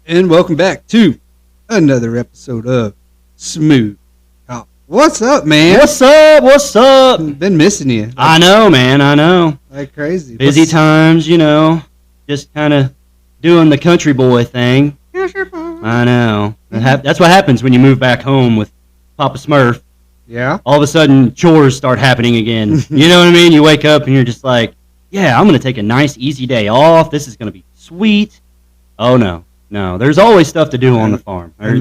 And welcome back to another episode of Smooth Talk. What's up, man? What's up? What's up? Been missing you. I know, man. I know. Like crazy. Busy times, just kind of doing the country boy thing. I know. That's what happens when you move back home with Papa Smurf. Yeah. All of a sudden, chores start happening again. You know what I mean? You wake up and you're just like, yeah, I'm going to take a nice, easy day off. This is going to be sweet. Oh, no. No, there's always stuff to do on the farm. And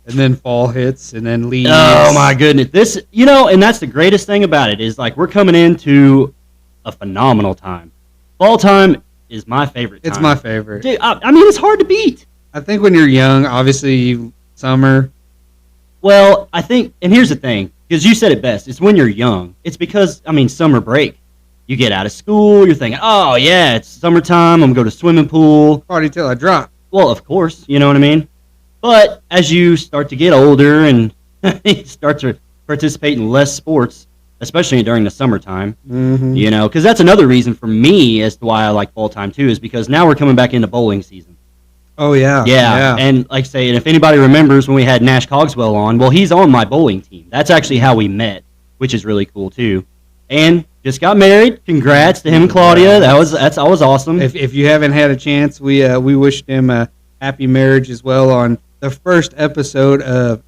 then fall hits and then leaves. Oh, my goodness. And that's the greatest thing about it is, like, we're coming into a phenomenal time. Fall time is my favorite time. It's my favorite. Dude, I mean, it's hard to beat. I think when you're young, obviously, summer. Well, I think, and here's the thing, because you said it best, it's when you're young. It's because, summer break. You get out of school, you're thinking, oh, yeah, it's summertime, I'm going to go to swimming pool. Party till I drop. Well, of course, you know what I mean? But as you start to get older and you start to participate in less sports, especially during the summertime, because that's another reason for me as to why I like fall time too, is because now we're coming back into bowling season. Oh, yeah. Yeah. And like I say, and if anybody remembers when we had Nash Cogswell on, well, he's on my bowling team. That's actually how we met, which is really cool too. And just got married. Congrats to him and Claudia. That was awesome. If you haven't had a chance, we wished him a happy marriage as well on the first episode of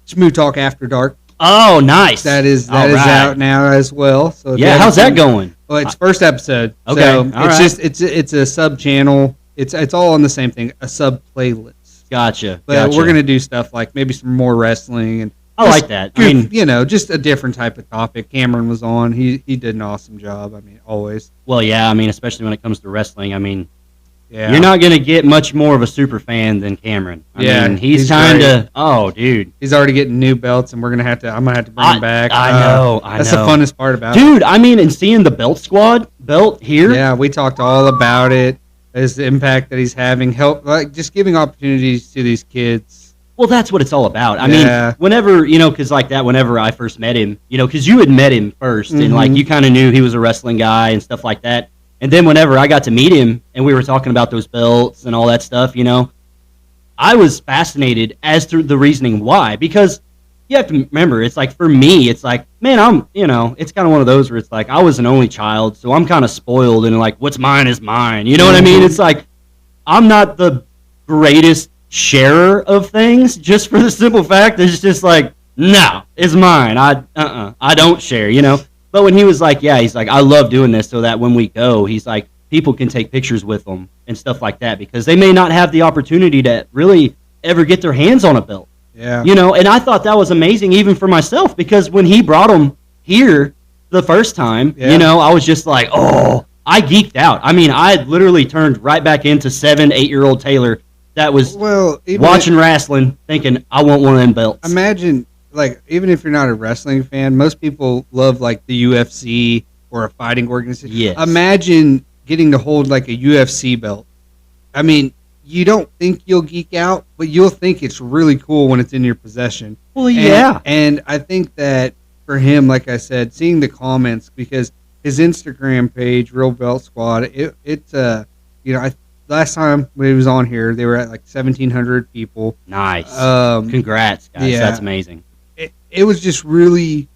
Smooth Talk After Dark. Oh, nice. That is out now as well. So yeah, how's that going? Well, it's first episode. Okay, so it's a sub channel. It's all on the same thing, a sub playlist. Gotcha. But we're gonna do stuff like maybe some more wrestling and. I like that. Just a different type of topic. Cameron was on. He did an awesome job. Always. Well, yeah. Especially when it comes to wrestling. You're not gonna get much more of a super fan than Cameron. He's kind of. Oh, dude. He's already getting new belts, and I'm gonna have to bring him back. I know. That's the funnest part about it, dude. And seeing the Belt Squad belt here. Yeah, we talked all about it. As the impact that he's having, just giving opportunities to these kids. Well, that's what it's all about. Whenever, because whenever I first met him, because you had met him first, and you kind of knew he was a wrestling guy and stuff like that. And then whenever I got to meet him and we were talking about those belts and all that stuff, I was fascinated as to the reasoning why. Because you have to remember, it's like, for me, it's like, man, it's kind of one of those where it's like, I was an only child, so I'm kind of spoiled and like, what's mine is mine. You know what I mean? It's like, I'm not the greatest sharer of things, just for the simple fact that it's just like, no, it's mine. I don't share, But when he was like, yeah, he's like, I love doing this so that when we go, he's like, people can take pictures with them and stuff like that because they may not have the opportunity to really ever get their hands on a belt. Yeah. And I thought that was amazing even for myself because when he brought them here the first time, I was just like, oh, I geeked out. I literally turned right back into 7-8-year-old Taylor that was watching wrestling, thinking, I want one of them belts. Imagine, even if you're not a wrestling fan, most people love, the UFC or a fighting organization. Yes. Imagine getting to hold, a UFC belt. You don't think you'll geek out, but you'll think it's really cool when it's in your possession. Well, yeah. And I think that for him, like I said, seeing the comments, because his Instagram page, Real Belt Squad, last time when he was on here, they were at 1,700 people. Nice. Congrats, guys. Yeah, that's amazing. It was just really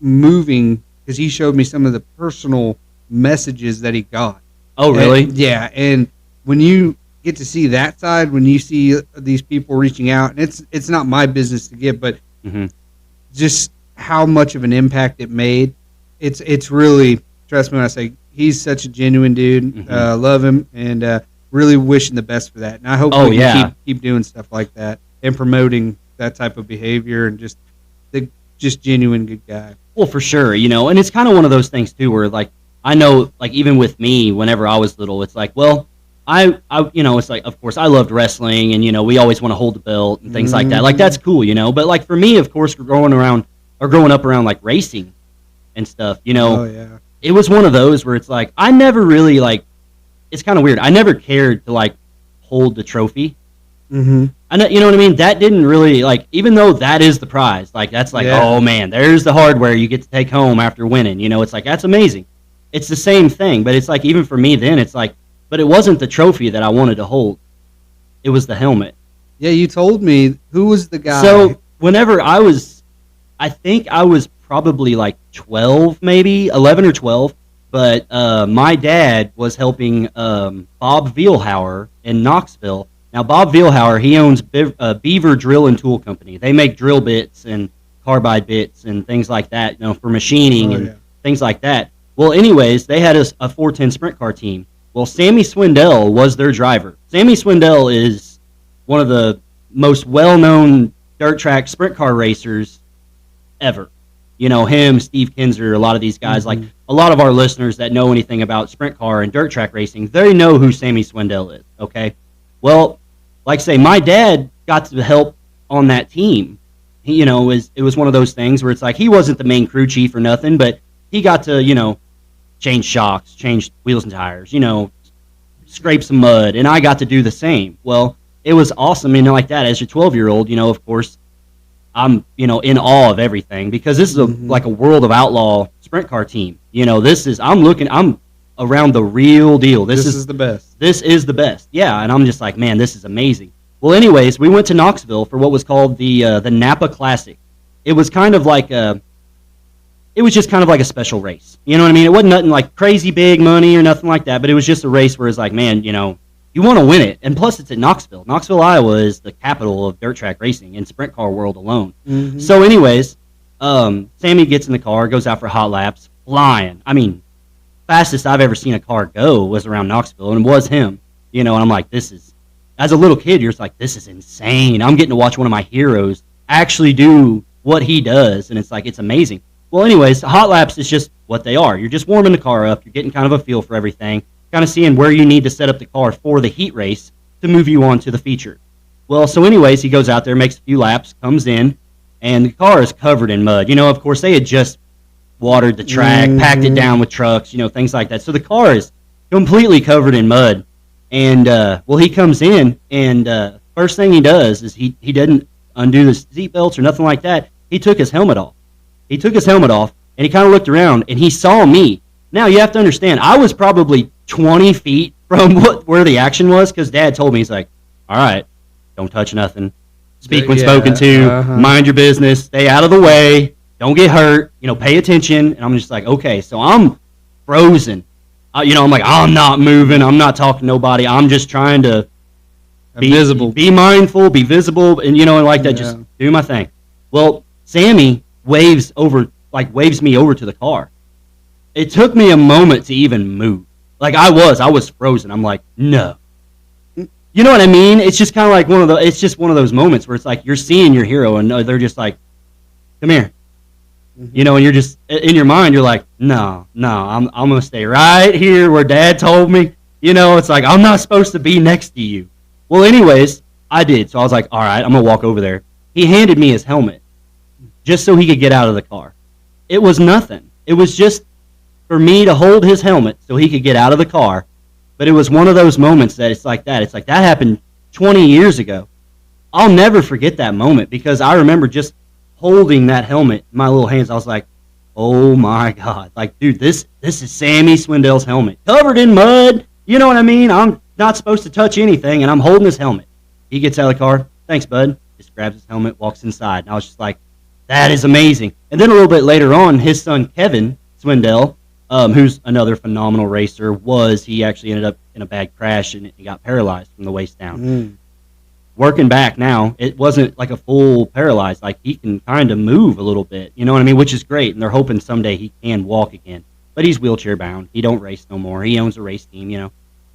moving because he showed me some of the personal messages that he got. Oh, really? And when you get to see that side, when you see these people reaching out, and it's not my business to get, but just how much of an impact it made, it's really, trust me when I say, he's such a genuine dude. Love him, and really wishing the best for that. And I hope we can keep doing stuff like that and promoting that type of behavior and just genuine good guy. Well, for sure, and it's kind of one of those things too where I know even with me whenever I was little, it's like, well, I it's like, of course I loved wrestling and we always want to hold the belt and things like that. That's cool, but for me, of course, growing up around racing and stuff, it was one of those where it's like I never really it's kind of weird. I never cared to hold the trophy. I know, you know what I mean? That didn't really even though that is the prize, that's oh man, there's the hardware you get to take home after winning. It's like that's amazing. It's the same thing, but it's even for me then, it's but it wasn't the trophy that I wanted to hold. It was the helmet. Yeah, you told me. Who was the guy? So whenever I think I was probably like 12, maybe 11 or 12. But my dad was helping Bob Vielhauer in Knoxville. Now, Bob Vielhauer, he owns Beaver Drill and Tool Company. They make drill bits and carbide bits and things like that, for machining things like that. Well, anyways, they had a 410 sprint car team. Well, Sammy Swindell was their driver. Sammy Swindell is one of the most well-known dirt track sprint car racers ever. Him, Steve Kinzer, a lot of these guys, like a lot of our listeners that know anything about sprint car and dirt track racing, they know who Sammy Swindell is, okay? Well, like I say, my dad got to help on that team. It was one of those things where it's like he wasn't the main crew chief or nothing, but he got to, change shocks, change wheels and tires, scrape some mud, and I got to do the same. Well, it was awesome, like that. As your 12-year-old, of course, I'm, in awe of everything because this is like a World of Outlaw sprint car team. I'm around the real deal. This is the best. This is the best. Yeah, and I'm just like, man, this is amazing. Well, anyways, we went to Knoxville for what was called the Napa Classic. It was kind of like it was just kind of like a special race. You know what I mean? It wasn't nothing like crazy big money or nothing like that, but it was just a race where it's like, man, you want to win it. And plus, it's at Knoxville. Knoxville, Iowa is the capital of dirt track racing in sprint car world alone. Mm-hmm. So anyways, Sammy gets in the car, goes out for hot laps, flying. I mean, fastest I've ever seen a car go was around Knoxville, and it was him. And I'm like, as a little kid, you're just like, this is insane. I'm getting to watch one of my heroes actually do what he does, and it's like, it's amazing. Well, anyways, hot laps is just what they are. You're just warming the car up. You're getting kind of a feel for everything, kind of seeing where you need to set up the car for the heat race to move you on to the feature. Well, so anyways, he goes out there, makes a few laps, comes in, and the car is covered in mud. Of course, they had just watered the track, packed it down with trucks, things like that. So the car is completely covered in mud. And, well, he comes in, and first thing he does is he didn't undo the seat belts or nothing like that. He took his helmet off. And he kind of looked around, and he saw me. Now, you have to understand, I was probably 20 feet from where the action was, because Dad told me, he's like, all right, don't touch nothing. Speak when spoken to. Mind your business. Stay out of the way. Don't get hurt. Pay attention. And I'm just like, okay. So I'm frozen. I'm like, I'm not moving. I'm not talking to nobody. I'm just trying to be visible, be mindful, be visible, and just do my thing. Well, Sammy waves me over to the car. It took me a moment to even move. Like I was frozen. I'm like, no. You know what I mean? It's just kind of like it's just one of those moments where it's like you're seeing your hero and they're just like, come here. Mm-hmm. And you're just in your mind, you're like, no, I'm gonna stay right here where Dad told me. It's like I'm not supposed to be next to you. Well, anyways, I did. So I was like, all right, I'm gonna walk over there. He handed me his helmet just so he could get out of the car. It was nothing. It was just for me to hold his helmet so he could get out of the car. But it was one of those moments that it's like that. It's like that happened 20 years ago. I'll never forget that moment because I remember just holding that helmet in my little hands. I was like, oh my God. Like, dude, this is Sammy Swindell's helmet. Covered in mud. You know what I mean? I'm not supposed to touch anything, and I'm holding his helmet. He gets out of the car. Thanks, bud. Just grabs his helmet, walks inside. And I was just like, that is amazing. And then a little bit later on, his son, Kevin Swindell, who's another phenomenal racer, he actually ended up in a bad crash and he got paralyzed from the waist down. Working back now, it wasn't like a full paralyzed. Like he can kind of move a little bit, you know what I mean? Which is great. And they're hoping someday he can walk again. But he's wheelchair bound. He don't race no more. He owns a race team,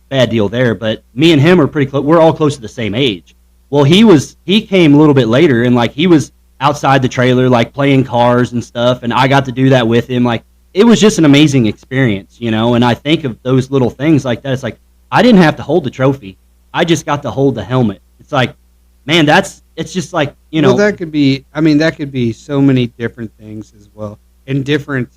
Bad deal there. But me and him are pretty close. We're all close to the same age. Well, he came a little bit later and like he was outside the trailer, like playing cars and stuff. And I got to do that with him. Like it was just an amazing experience, and I think of those little things like that. It's like, I didn't have to hold the trophy. I just got to hold the helmet. It's like, man, it's just like, Well, that could be so many different things as well in different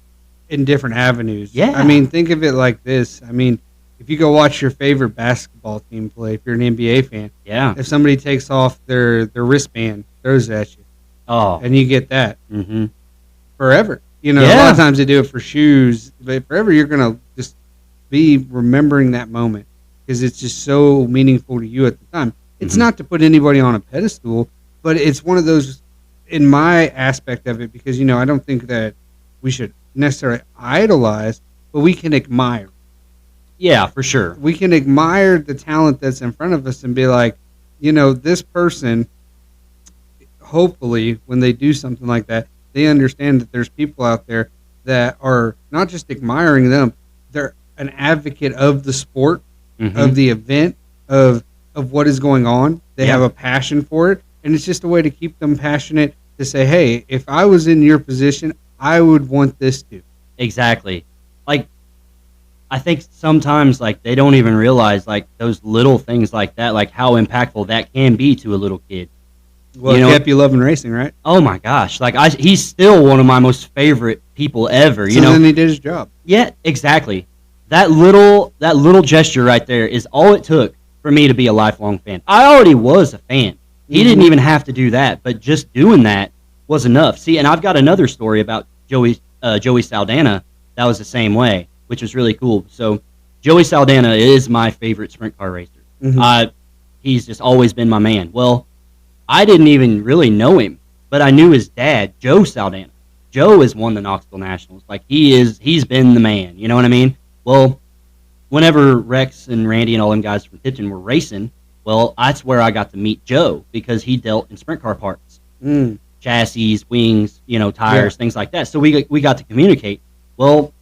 avenues. Yeah. I mean, think of it like this. I mean, if you go watch your favorite basketball team play, if you're an NBA fan, yeah. If somebody takes off their wristband, throws it at you, and you get that forever. A lot of times they do it for shoes, but forever you're going to just be remembering that moment because it's just so meaningful to you at the time. It's not to put anybody on a pedestal, but it's one of those, in my aspect of it, because, I don't think that we should necessarily idolize, but we can admire. Yeah, for sure. We can admire the talent that's in front of us and be like, this person, hopefully, when they do something like that, they understand that there's people out there that are not just admiring them, they're an advocate of the sport, of the event, of what is going on. They have a passion for it, and it's just a way to keep them passionate to say, hey, if I was in your position, I would want this too. Exactly. Like, I think sometimes, like, they don't even realize, like, those little things like that, like, how impactful that can be to a little kid. Well, it kept you loving racing, right? Oh, my gosh. Like, he's still one of my most favorite people ever, so then he did his job. Yeah, exactly. That little gesture right there is all it took for me to be a lifelong fan. I already was a fan. He didn't even have to do that, but just doing that was enough. See, and I've got another story about Joey Saldana that was the same way, which was really cool. So Joey Saldana is my favorite sprint car racer. He's just always been my man. Well, I didn't even really know him, but I knew his dad, Joe Saldana. Joe has won the Knoxville Nationals. Like, he's been the man. You know what I mean? Well, whenever Rex and Randy and all them guys from Tipton were racing, well, that's where I got to meet Joe, because he dealt in sprint car parts. Chassis, wings, tires, things like that. So we got to communicate. Well,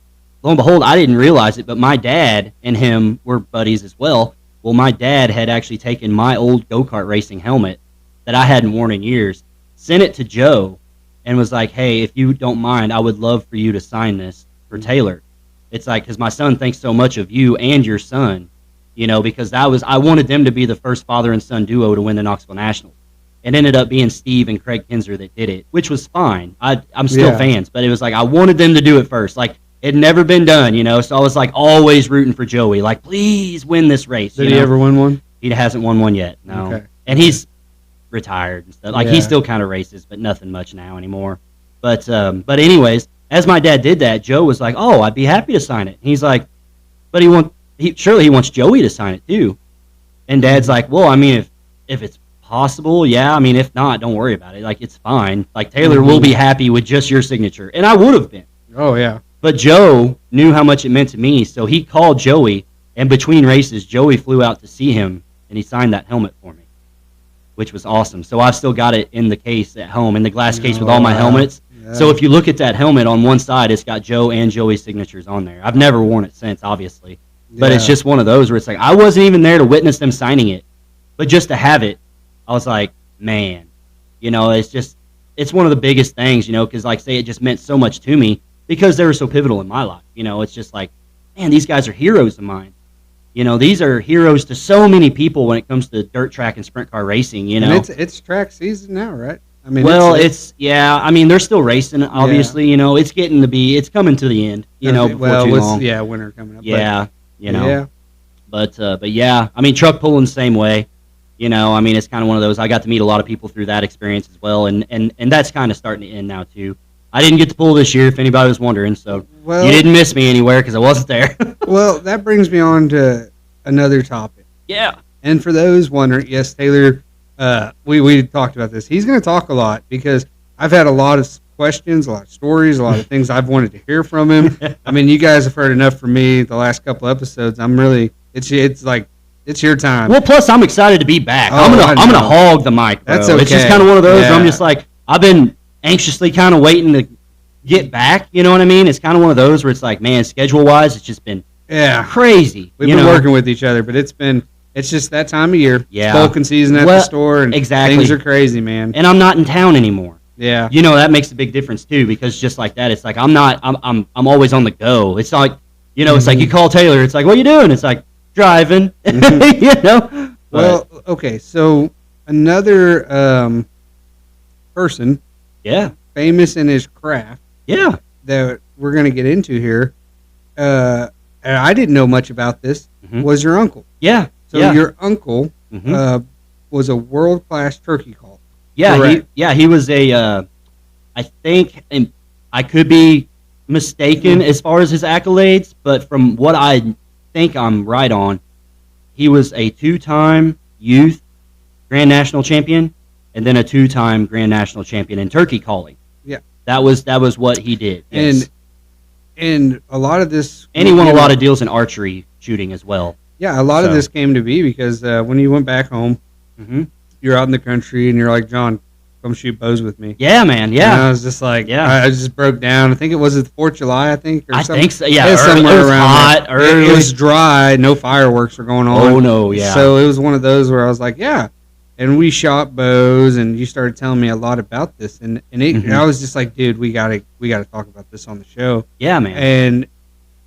lo and behold, I didn't realize it, but my dad and him were buddies as well. Well, my dad had actually taken my old go-kart racing helmet that I hadn't worn in years, sent it to Joe, and was like, hey, if you don't mind, I would love for you to sign this for Taylor. It's like, because my son thinks so much of you and your son, because I wanted them to be the first father and son duo to win the Knoxville Nationals. It ended up being Steve and Craig Kinzer that did it, which was fine. I'm still fans, but it was like I wanted them to do it first. Like, it had never been done, so I was like always rooting for Joey. Like, please win this race. Did he ever win one? He hasn't won one yet, no. Okay. And he's retired and stuff. Like, he still kind of races, but nothing much now anymore. But anyways, as my dad did that, Joe was like, oh, I'd be happy to sign it. And he's like, but surely he wants Joey to sign it too. And Dad's like, well, I mean, if it's possible, yeah. I mean, if not, don't worry about it. Like, it's fine. Like, Taylor will be happy with just your signature. And I would have been. Oh, yeah. But Joe knew how much it meant to me, so he called Joey, and between races, Joey flew out to see him, and he signed that helmet for me, which was awesome. So I've still got it in the case at home, in the glass case with all my helmets. Yeah. So if you look at that helmet on one side, it's got Joe and Joey's signatures on there. I've never worn it since, obviously. But it's just one of those where it's like, I wasn't even there to witness them signing it. But just to have it, I was like, man, it's one of the biggest things, because, like, say, it just meant so much to me because they were so pivotal in my life. It's just like, man, these guys are heroes of mine. These are heroes to so many people when it comes to dirt track and sprint car racing, And it's track season now, right? I mean, I mean, they're still racing, obviously, it's coming to the end, before too long. Winter coming up. Yeah, But yeah, I mean, truck pulling the same way. I mean, it's kind of one of those. I got to meet a lot of people through that experience as well, and that's kind of starting to end now too. I didn't get to pull this year, if anybody was wondering. So you didn't miss me anywhere because I wasn't there. Well, that brings me on to another topic. Yeah. And for those wondering, yes, Taylor, we talked about this. He's going to talk a lot because I've had a lot of questions, a lot of stories, a lot of things I've wanted to hear from him. I mean, you guys have heard enough from me the last couple episodes. I'm really, it's like, it's your time. Well, plus I'm excited to be back. I'm gonna hog the mic, bro. That's okay. It's just kind of one of those where I'm just like, I've been anxiously kind of waiting to get back. You know what I mean? It's kind of one of those where it's like, man, schedule-wise, it's just been crazy. We've been working with each other, but it's just that time of year. Yeah. Spoken season at the store, and exactly. Things are crazy, man. And I'm not in town anymore. Yeah. That makes a big difference too, because just like that, it's like I'm always on the go. It's like, it's like you call Taylor, it's like, what are you doing? It's like, driving. Well, okay, so another person, famous in his craft, that we're going to get into here, and I didn't know much about this, was your uncle. So your uncle was a world-class turkey caller. He was a I think, and I could be mistaken as far as his accolades, but from what I think I'm right on, he was a 2-time youth Grand National Champion, and then a 2-time Grand National Champion in turkey calling. Yeah. That was what he did. Yes. And a lot of this... And he won a lot of deals in archery shooting as well. Yeah, a lot of this came to be because when you went back home, you're out in the country, and you're like, John, come shoot bows with me. Yeah, man, yeah. And I was just like, I just broke down. I think it was the 4th of July, I think so, yeah. It was somewhere it was around hot, there. early. It was dry, no fireworks were going on. Oh, no, yeah. So it was one of those where I was like, yeah. And we shot bows, and you started telling me a lot about this, and I was just like, dude, we gotta talk about this on the show. Yeah, man.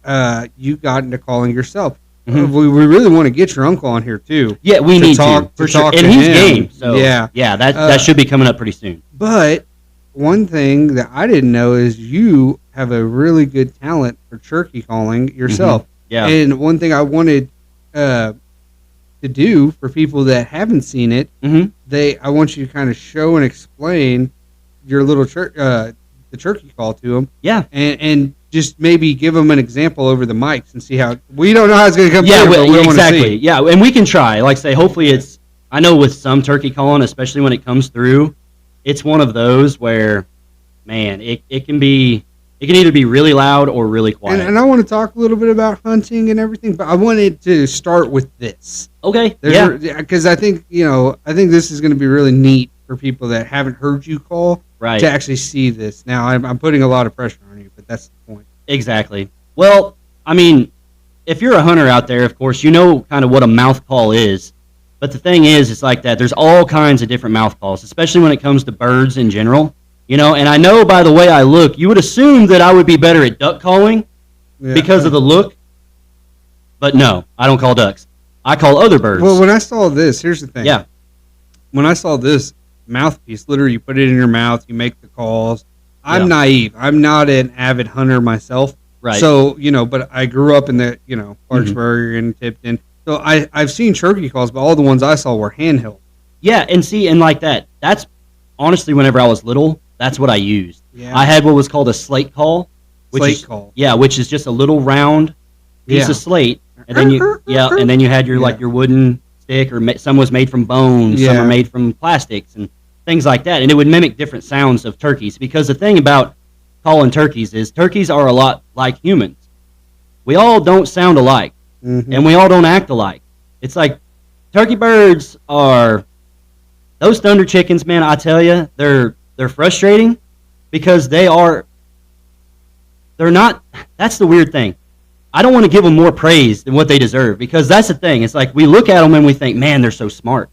And you got into calling yourself. We really want to get your uncle on here too. Yeah, we need to for sure. And he's game, so yeah, that should be coming up pretty soon. But one thing that I didn't know is you have a really good talent for turkey calling yourself. Yeah. And one thing I wanted to do for people that haven't seen it, I want you to kind of show and explain your little the turkey call to them. Yeah. And just maybe give them an example over the mics and see how... We don't know how it's going to come through, but we exactly. Yeah, and we can try. Like say, hopefully it's... I know with some turkey calling, especially when it comes through, it's one of those where, man, it can be... It can either be really loud or really quiet. And I want to talk a little bit about hunting and everything, but I wanted to start with this. Okay, because I think, I think this is going to be really neat for people that haven't heard you call to actually see this. Now, I'm putting a lot of pressure on you, but that's the point. Exactly. Well, I mean, if you're a hunter out there, of course, you know kind of what a mouth call is. But the thing is, it's like that. There's all kinds of different mouth calls, especially when it comes to birds in general. And I know by the way I look, you would assume that I would be better at duck calling because of the look. But no, I don't call ducks. I call other birds. Well, when I saw this, here's the thing. Yeah. When I saw this mouthpiece, literally you put it in your mouth, you make the calls. I'm naive. I'm not an avid hunter myself. Right. So, but I grew up in the, Clarksburg and Tipton. So I've seen turkey calls, but all the ones I saw were handheld. Yeah, and like that. That's honestly, whenever I was little, that's what I used. Yeah. I had what was called a slate call. Slate call. Yeah, which is just a little round piece of slate. And then you had your like your wooden stick, or some was made from bones, some are made from plastics and things like that, and it would mimic different sounds of turkeys. Because the thing about calling turkeys is turkeys are a lot like humans. We all don't sound alike, and we all don't act alike. It's like turkey birds are those thunder chickens, man. I tell you, they're frustrating because they're not. That's the weird thing. I don't want to give them more praise than what they deserve, because that's the thing. It's like we look at them and we think, man, they're so smart.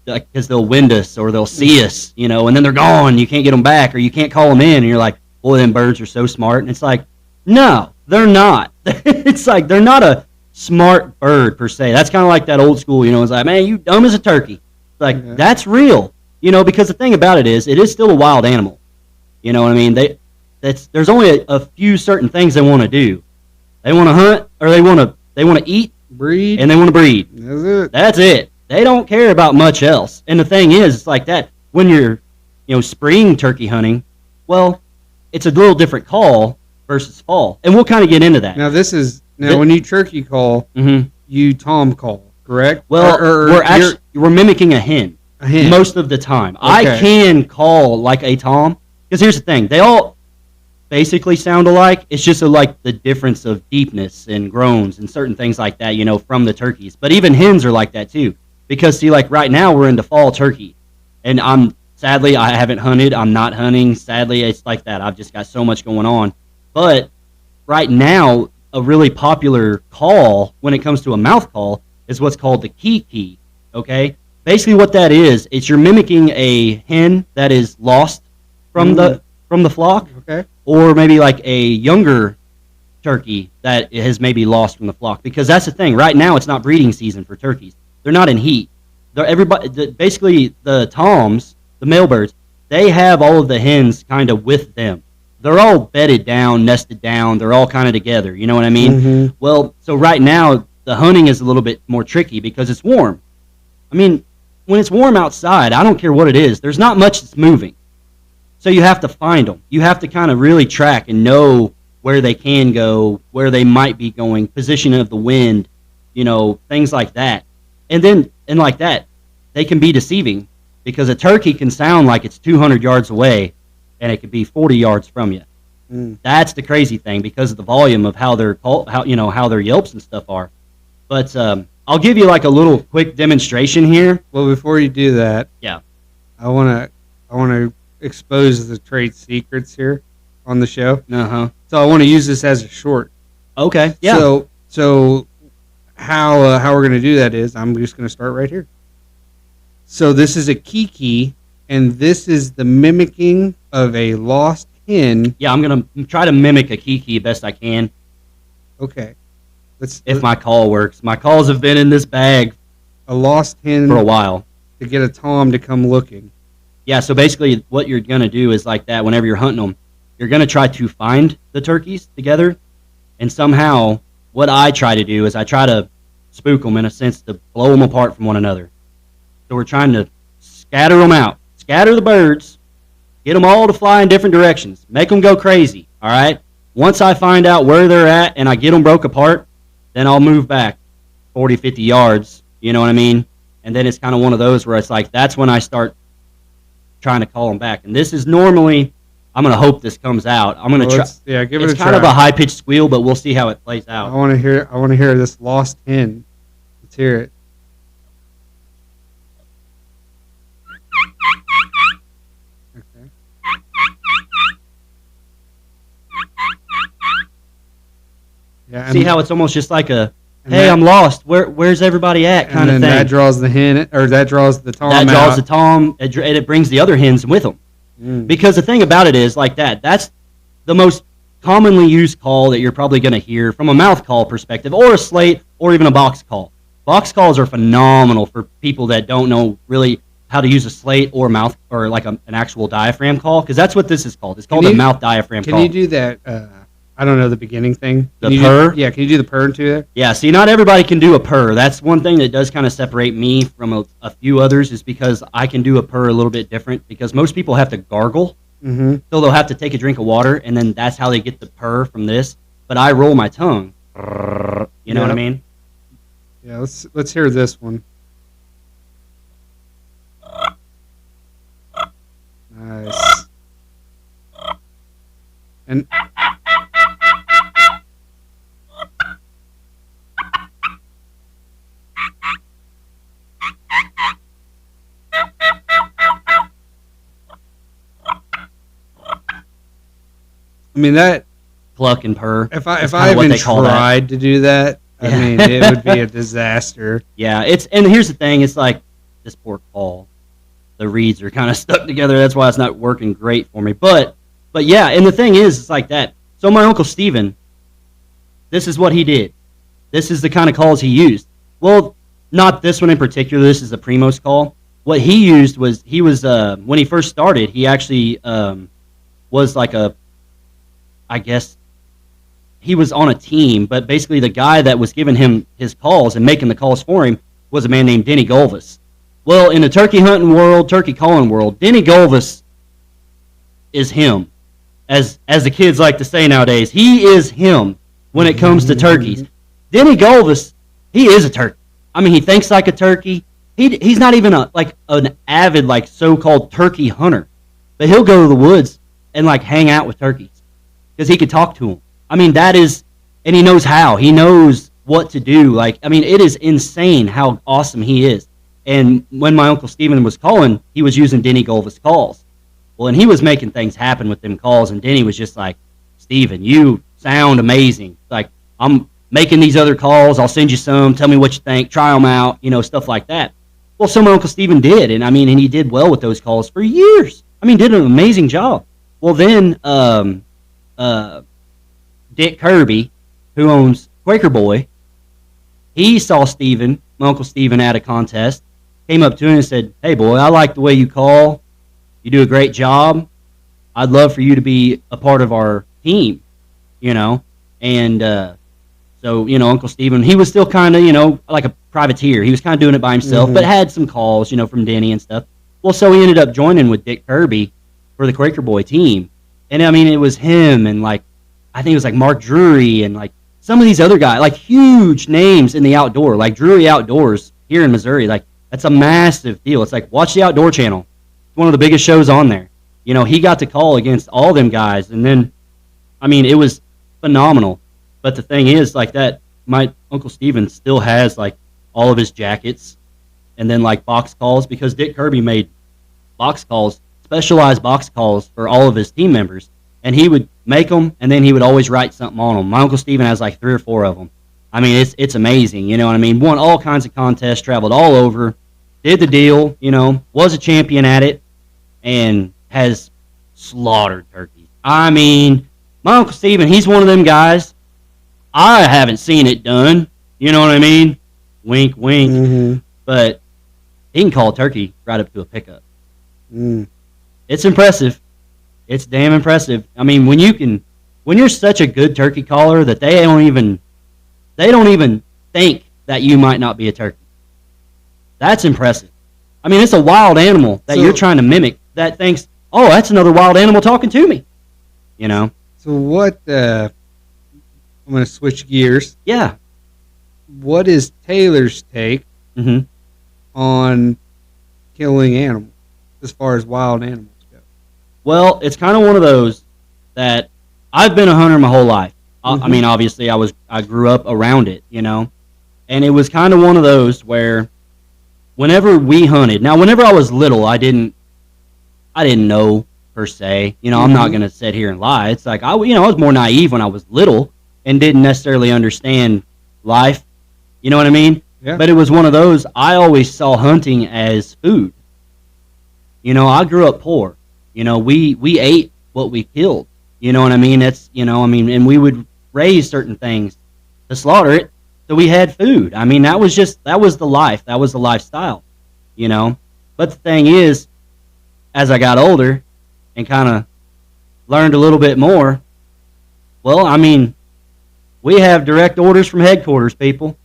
Because they'll wind us or they'll see us, and then they're gone. You can't get them back, or you can't call them in, and you're like, boy, them birds are so smart. And it's like, no, they're not. It's like they're not a smart bird per se. That's kind of like that old school, it's like, man, you dumb as a turkey. It's like, that's real, because the thing about it is still a wild animal. You know what I mean? There's only a few certain things they want to do. They want to hunt, or they want to eat, breed, and they want to breed. That's it. That's it. They don't care about much else. And the thing is, it's like that. When you're, spring turkey hunting, well, it's a little different call versus fall. And we'll kind of get into that. Now, when you turkey call, you tom call, correct? Well, we're mimicking a hen. Most of the time. Okay. I can call like a tom, because here's the thing. They all basically sound alike. It's just like the difference of deepness and groans and certain things like that, from the turkeys. But even hens are like that too. Because, see, like right now we're into fall turkey, and sadly, I haven't hunted. I'm not hunting. Sadly, it's like that. I've just got so much going on. But right now, a really popular call when it comes to a mouth call is what's called the key, okay? Basically what that is, it's you're mimicking a hen that is lost from the flock, okay, or maybe like a younger turkey that has maybe lost from the flock. Because that's the thing. Right now, it's not breeding season for turkeys. They're not in heat. Basically, the toms, the male birds, they have all of the hens kind of with them. They're all bedded down, nested down. They're all kind of together. You know what I mean? Well, so right now, the hunting is a little bit more tricky because it's warm. I mean, when it's warm outside, I don't care what it is. There's not much that's moving. So you have to find them. You have to kind of really track and know where they can go, where they might be going, position of the wind, things like that. And like that, they can be deceiving because a turkey can sound like it's 200 yards away and it could be 40 yards from you. That's the crazy thing because of the volume of how their yelps and stuff are. But I'll give you like a little quick demonstration here. Well, before you do that, yeah, I want to expose the trade secrets here on the show. So I want to use this as a short. Okay. Yeah. So how we're going to do that is I'm just going to start right here. So this is a kiki, and this is the mimicking of a lost hen. Yeah, I'm going to try to mimic a kiki best I can. Okay. If my call works. My calls have been in this bag. A lost hen. For a while. To get a tom to come looking. Yeah, so basically what you're going to do is like that whenever you're hunting them. You're going to try to find the turkeys together, and somehow what I try to do is I try to spook them in a sense to blow them apart from one another. So we're trying to scatter them out, scatter the birds, get them all to fly in different directions, make them go crazy, all right? Once I find out where they're at and I get them broke apart, then I'll move back 40, 50 yards, you know what I mean? And then it's kind of one of those where it's like that's when I start trying to call them back. And this is normally... I'm going to hope this comes out. I'm going to try. Yeah, give it a try. It's kind of a high-pitched squeal, but we'll see how it plays out. I want to hear this lost hen. Let's hear it. Okay. Yeah. See how it's almost just like a, hey, I'm lost. Where's everybody at kind of thing. That draws the hen, or that draws the tom. That draws the tom, and it brings the other hens with them. Because the thing about it is like that's the most commonly used call that you're probably going to hear from a mouth call perspective or a slate or even a box call. Box calls are phenomenal for people that don't know really how to use a slate or mouth or like an actual diaphragm call because that's what this is called. It's called a mouth diaphragm call. Can you do that? I don't know the beginning thing. The purr? Yeah, can you do the purr too there? Yeah, see, not everybody can do a purr. That's one thing that does kind of separate me from a few others is because I can do a purr a little bit different because most people have to gargle. Mm-hmm. So they'll have to take a drink of water, and then that's how they get the purr from this. But I roll my tongue. You know what I mean? Yeah, let's hear this one. Nice. And... I mean that pluck and purr. If I even tried to do that, I mean it would be a disaster. Yeah, and here's the thing: it's like this poor call. The reeds are kind of stuck together. That's why it's not working great for me. But yeah, and the thing is, it's like that. So my Uncle Steven, this is what he did. This is the kind of calls he used. Well, not this one in particular. This is the Primos call. What he used was when he first started, he actually was like I guess he was on a team, but basically the guy that was giving him his calls and making the calls for him was a man named Denny Golvis. Well, in the turkey hunting world, turkey calling world, Denny Golvis is him. As the kids like to say nowadays, he is him when it comes to turkeys. Denny Golvis, he is a turkey. I mean, he thinks like a turkey. He's not even an avid like so-called turkey hunter, but he'll go to the woods and like hang out with turkeys. Because he could talk to him. I mean, and he knows how. He knows what to do. Like, I mean, it is insane how awesome he is. And when my Uncle Steven was calling, he was using Denny Golvis calls. Well, and he was making things happen with them calls, and Denny was just like, Steven, you sound amazing. Like, I'm making these other calls. I'll send you some. Tell me what you think. Try them out. Stuff like that. Well, so my Uncle Steven did, and he did well with those calls for years. Did an amazing job. Well, then, Dick Kirby, who owns Quaker Boy, he saw Steven, my Uncle Steven, at a contest, came up to him and said, hey, boy, I like the way you call. You do a great job. I'd love for you to be a part of our team, And so, Uncle Steven, he was still kind of, like a privateer. He was kind of doing it by himself, but had some calls, from Denny and stuff. Well, so he ended up joining with Dick Kirby for the Quaker Boy team. And, it was him and, I think it was, Mark Drury and, some of these other guys, huge names in the outdoor, like Drury Outdoors here in Missouri. That's a massive deal. It's like, watch the Outdoor Channel. It's one of the biggest shows on there. You know, he got to call against all them guys, and then, I mean, it was phenomenal. But the thing is, like that, my Uncle Steven still has, like, all of his jackets and then, like, box calls, because Dick Kirby made box calls, specialized box calls for all of his team members. And he would make them, and then he would always write something on them. My Uncle Steven has, like, 3 or 4 of them. I mean, it's amazing, you know what I mean? Won all kinds of contests, traveled all over, did the deal, you know, was a champion at it, and has slaughtered turkeys. I mean, my Uncle Steven, he's one of them guys. I haven't seen it done, you know what I mean? Wink, wink. Mm-hmm. But he can call a turkey right up to a pickup. Mm. It's impressive. It's damn impressive. I mean, when you're such a good turkey caller that they don't even think that you might not be a turkey. That's impressive. I mean, it's a wild animal that you're trying to mimic that thinks, oh, that's another wild animal talking to me. You know? So what, I'm going to switch gears. Yeah. What is Taylor's take on killing animals as far as wild animals go? Well, it's kind of one of those that I've been a hunter my whole life. I mean, obviously, I grew up around it, you know? And it was kind of one of those where whenever we hunted, now whenever I was little, I didn't know per se. You know, I'm not going to sit here and lie. It's like I was more naive when I was little and didn't necessarily understand life. You know what I mean? Yeah. But it was one of those, I always saw hunting as food. You know, I grew up poor. You know, we ate what we killed. You know what I mean? That's, you know, I mean, and we would raise certain things to slaughter it, so we had food. I mean, that was the life. That was the lifestyle, you know? But the thing is, as I got older and kind of learned a little bit more, well, I mean, we have direct orders from headquarters, people,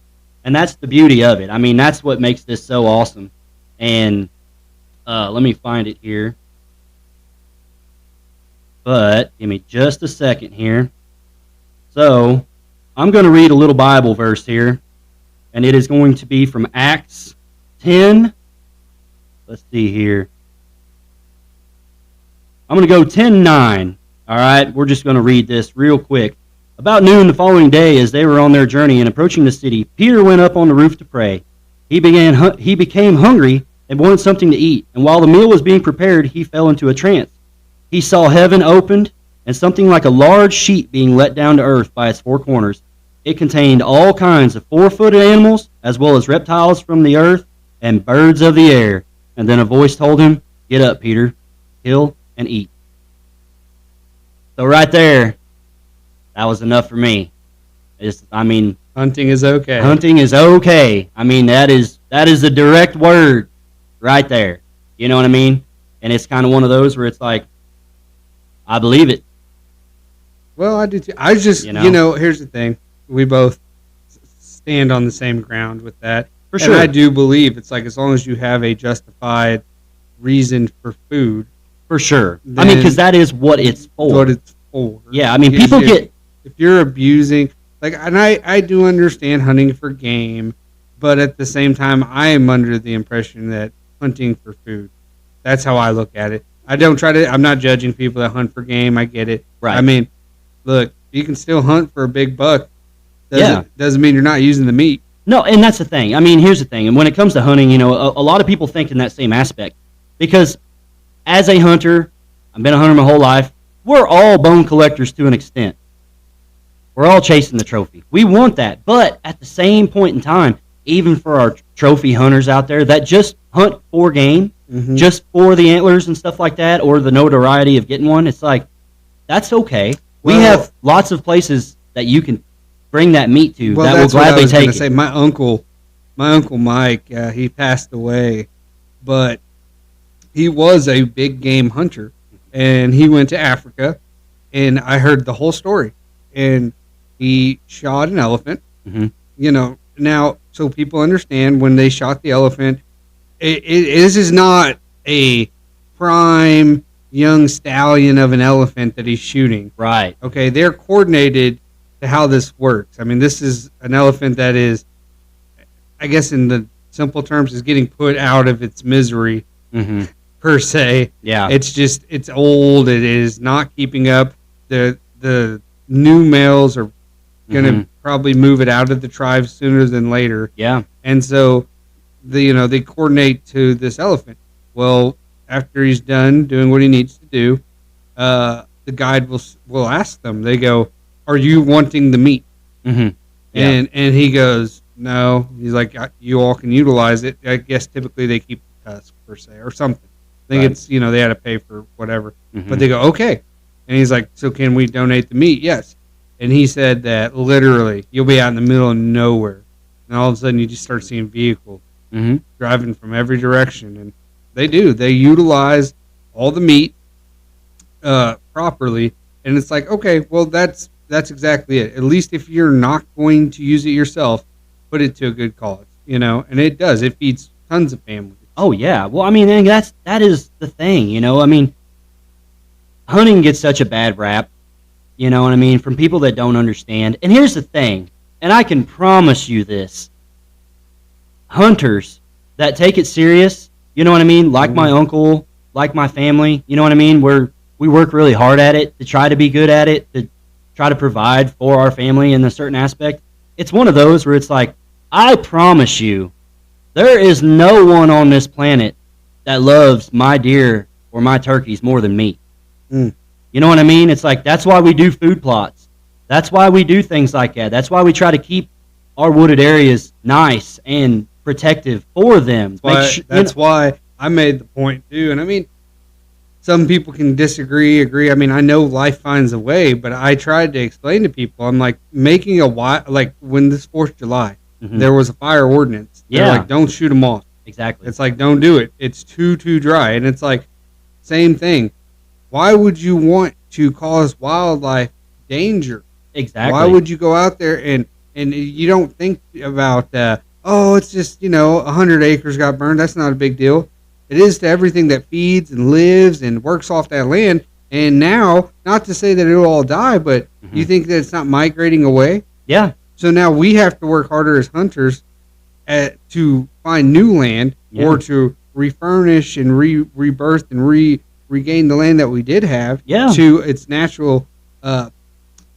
and that's the beauty of it. I mean, that's what makes this so awesome. And let me find it here. But give me just a second here. So I'm going to read a little Bible verse here, and it is going to be from Acts 10. Let's see here. I'm going to go 10:9. All right, we're just going to read this real quick. About noon the following day, as they were on their journey and approaching the city, Peter went up on the roof to pray. He became hungry and wanted something to eat, and while the meal was being prepared, he fell into a trance. He saw heaven opened and something like a large sheet being let down to earth by its 4 corners. It contained all kinds of 4-footed animals, as well as reptiles from the earth and birds of the air. And then a voice told him, "Get up, Peter, kill and eat." So right there, that was enough for me. Hunting is okay. Hunting is okay. I mean, that is a direct word right there. You know what I mean? And it's kind of one of those where it's like, I believe it. Well, I do too. I just, you know, here's the thing. We both stand on the same ground with that. For sure. And I do believe it's like as long as you have a justified reason for food. For sure. I mean, because that is what it's for. What it's for. Yeah, I mean, people get... If you're abusing... Like, and I do understand hunting for game, but at the same time, I am under the impression that hunting for food. That's how I look at it. I'm not judging people that hunt for game. I get it. Right. I mean, look, you can still hunt for a big buck. Doesn't mean you're not using the meat. No, and that's the thing. I mean, here's the thing. And when it comes to hunting, you know, a lot of people think in that same aspect. Because as a hunter, I've been a hunter my whole life, we're all bone collectors to an extent. We're all chasing the trophy. We want that. But at the same point in time, even for our trophy hunters out there that just hunt for game, just for the antlers and stuff like that, or the notoriety of getting one, it's like, that's okay. We have lots of places that you can bring that meat to that will gladly take it. Say, my uncle Mike, he passed away, but he was a big game hunter, and he went to Africa, and I heard the whole story, and he shot an elephant. You know, now, so people understand when they shot the elephant, this is not a prime young stallion of an elephant that he's shooting. Right. Okay, they're coordinated to how this works. I mean, this is an elephant that is, I guess in the simple terms, is getting put out of its misery per se. Yeah, it's old. It is not keeping up. The new males are going to probably move it out of the tribe sooner than later. Yeah, and so they coordinate to this elephant. Well, after he's done doing what he needs to do, the guide will ask them. They go, "Are you wanting the meat?" Yeah. And he goes, "No." He's like, "You all can utilize it." I guess typically they keep the tusk per se or something. I think it's they had to pay for whatever. But they go, "Okay," and he's like, "So can we donate the meat?" Yes. And he said that literally you'll be out in the middle of nowhere, and all of a sudden you just start seeing vehicles driving from every direction, and they utilize all the meat properly, and it's like, okay, well that's exactly it. At least if you're not going to use it yourself, put it to a good cause, and it does. It feeds tons of families. Oh yeah, well I mean that is the thing, I mean, hunting gets such a bad rap, you know what I mean, from people that don't understand. And here's the thing, and I can promise you this: hunters that take it serious, you know what I mean, like my uncle, like my family, you know what I mean, we work really hard at it to try to be good at it, to try to provide for our family in a certain aspect. It's one of those where it's like, I promise you, there is no one on this planet that loves my deer or my turkeys more than me. You know what I mean? It's like, that's why we do food plots. That's why we do things like that. That's why we try to keep our wooded areas nice and protective for them. That's why I made the point too. And I mean, some people can disagree, agree. I mean, I know life finds a way, but I tried to explain to people. I'm like, making like when this 4th of July, there was a fire ordinance. They're like, don't shoot them off. Exactly. It's like, don't do it. It's too dry. And it's like, same thing. Why would you want to cause wildlife danger? Exactly. Why would you go out there and you don't think about, it's just, 100 acres got burned. That's not a big deal. It is to everything that feeds and lives and works off that land. And now, not to say that it'll all die, but you think that it's not migrating away? Yeah. So now we have to work harder as hunters to find new land or to refurnish and rebirth and regain the land that we did have to its natural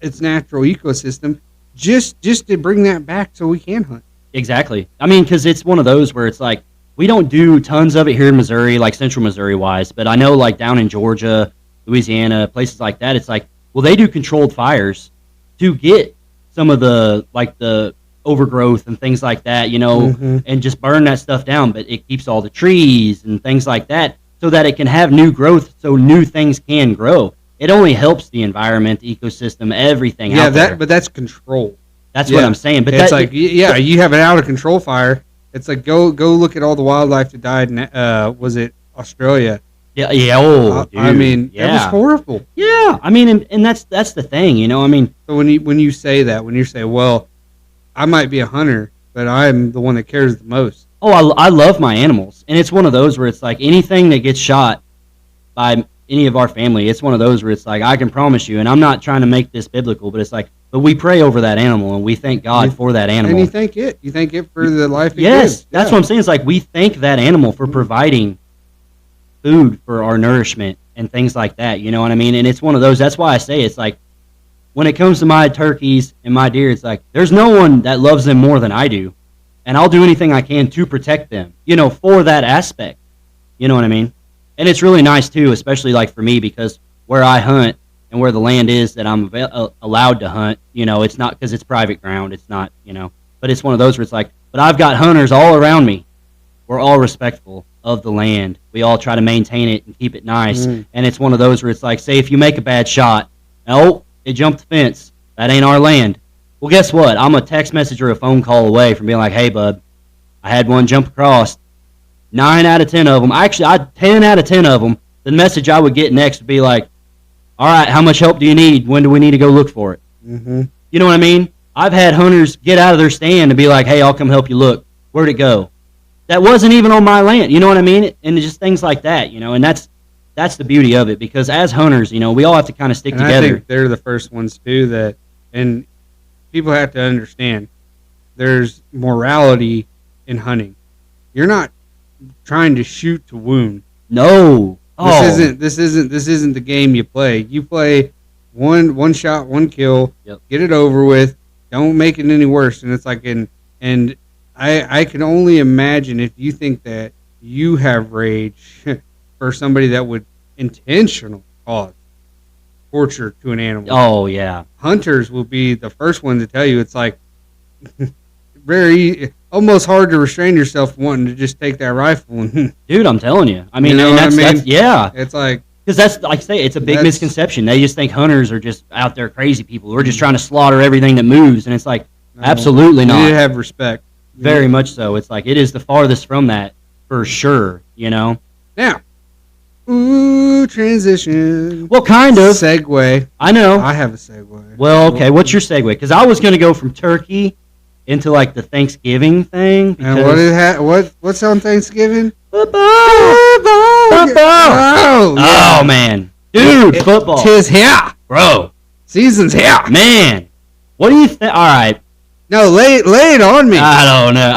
ecosystem, just to bring that back so we can hunt. Exactly. I mean, because it's one of those where it's like, we don't do tons of it here in Missouri, like central Missouri wise, but I know like down in Georgia, Louisiana, places like that, it's like, well, they do controlled fires to get some of the overgrowth and things like that, and just burn that stuff down, but it keeps all the trees and things like that so that it can have new growth, so new things can grow. It only helps the environment, the ecosystem, everything out there. But that's control. That's what I'm saying. But it's you have an out of control fire. It's like, go look at all the wildlife that died in, was it Australia? Yeah. Dude. I mean, it was horrible. Yeah. I mean, and that's the thing, I mean. So when you say that, when you say, well, I might be a hunter, but I'm the one that cares the most. Oh, I love my animals. And it's one of those where it's like, anything that gets shot by any of our family, it's one of those where it's like, I can promise you, and I'm not trying to make this biblical, but it's like, but we pray over that animal and we thank God for that animal. And you thank it for the life it gives. Yes, that's what I'm saying. It's like, we thank that animal for providing food for our nourishment and things like that, you know what I mean? And it's one of those, that's why I say, it's like, when it comes to my turkeys and my deer, it's like, there's no one that loves them more than I do. And I'll do anything I can to protect them, for that aspect. You know what I mean? And it's really nice, too, especially like for me, because where I hunt and where the land is that I'm allowed to hunt, it's not because it's private ground. It's not, but it's one of those where it's like, but I've got hunters all around me. We're all respectful of the land. We all try to maintain it and keep it nice. And it's one of those where it's like, say if you make a bad shot, it jumped the fence. That ain't our land. Well, guess what? I'm a text message or a phone call away from being like, hey, bud, I had one jump across. 9 out of 10 of them, 10 out of 10 of them, the message I would get next would be like, all right, how much help do you need? When do we need to go look for it? You know what I mean? I've had hunters get out of their stand and be like, hey, I'll come help you look. Where'd it go? That wasn't even on my land. You know what I mean? And just things like that, and that's the beauty of it, because as hunters, we all have to kind of stick together. I think they're the first ones too and people have to understand there's morality in hunting. you're not trying to shoot to wound. No. This isn't the game you play. You play one shot, one kill, get it over with. Don't make it any worse. And it's like, and I can only imagine if you think that you have rage for somebody that would intentionally cause torture to an animal. Oh yeah. Hunters will be the first one to tell you it's like almost hard to restrain yourself wanting to just take that rifle. And dude, I'm telling you. I mean, you know that's yeah. It's like, because that's, like I say, it's a big misconception. They just think hunters are just out there crazy people who are just trying to slaughter everything that moves, and it's like, absolutely not. You need to have respect. Very much so. It's like, it is the farthest from that, for sure, you know? Now, transition. Well, kind of. Segue. I know. I have a segue. Well, okay, what's your segue? Because I was going to go from turkey into, like, the Thanksgiving thing. And what's on Thanksgiving? Football. Oh, man. Dude, football. Tis here. Bro. Season's here. Man. What do you think? All right. No, lay it on me. I don't know.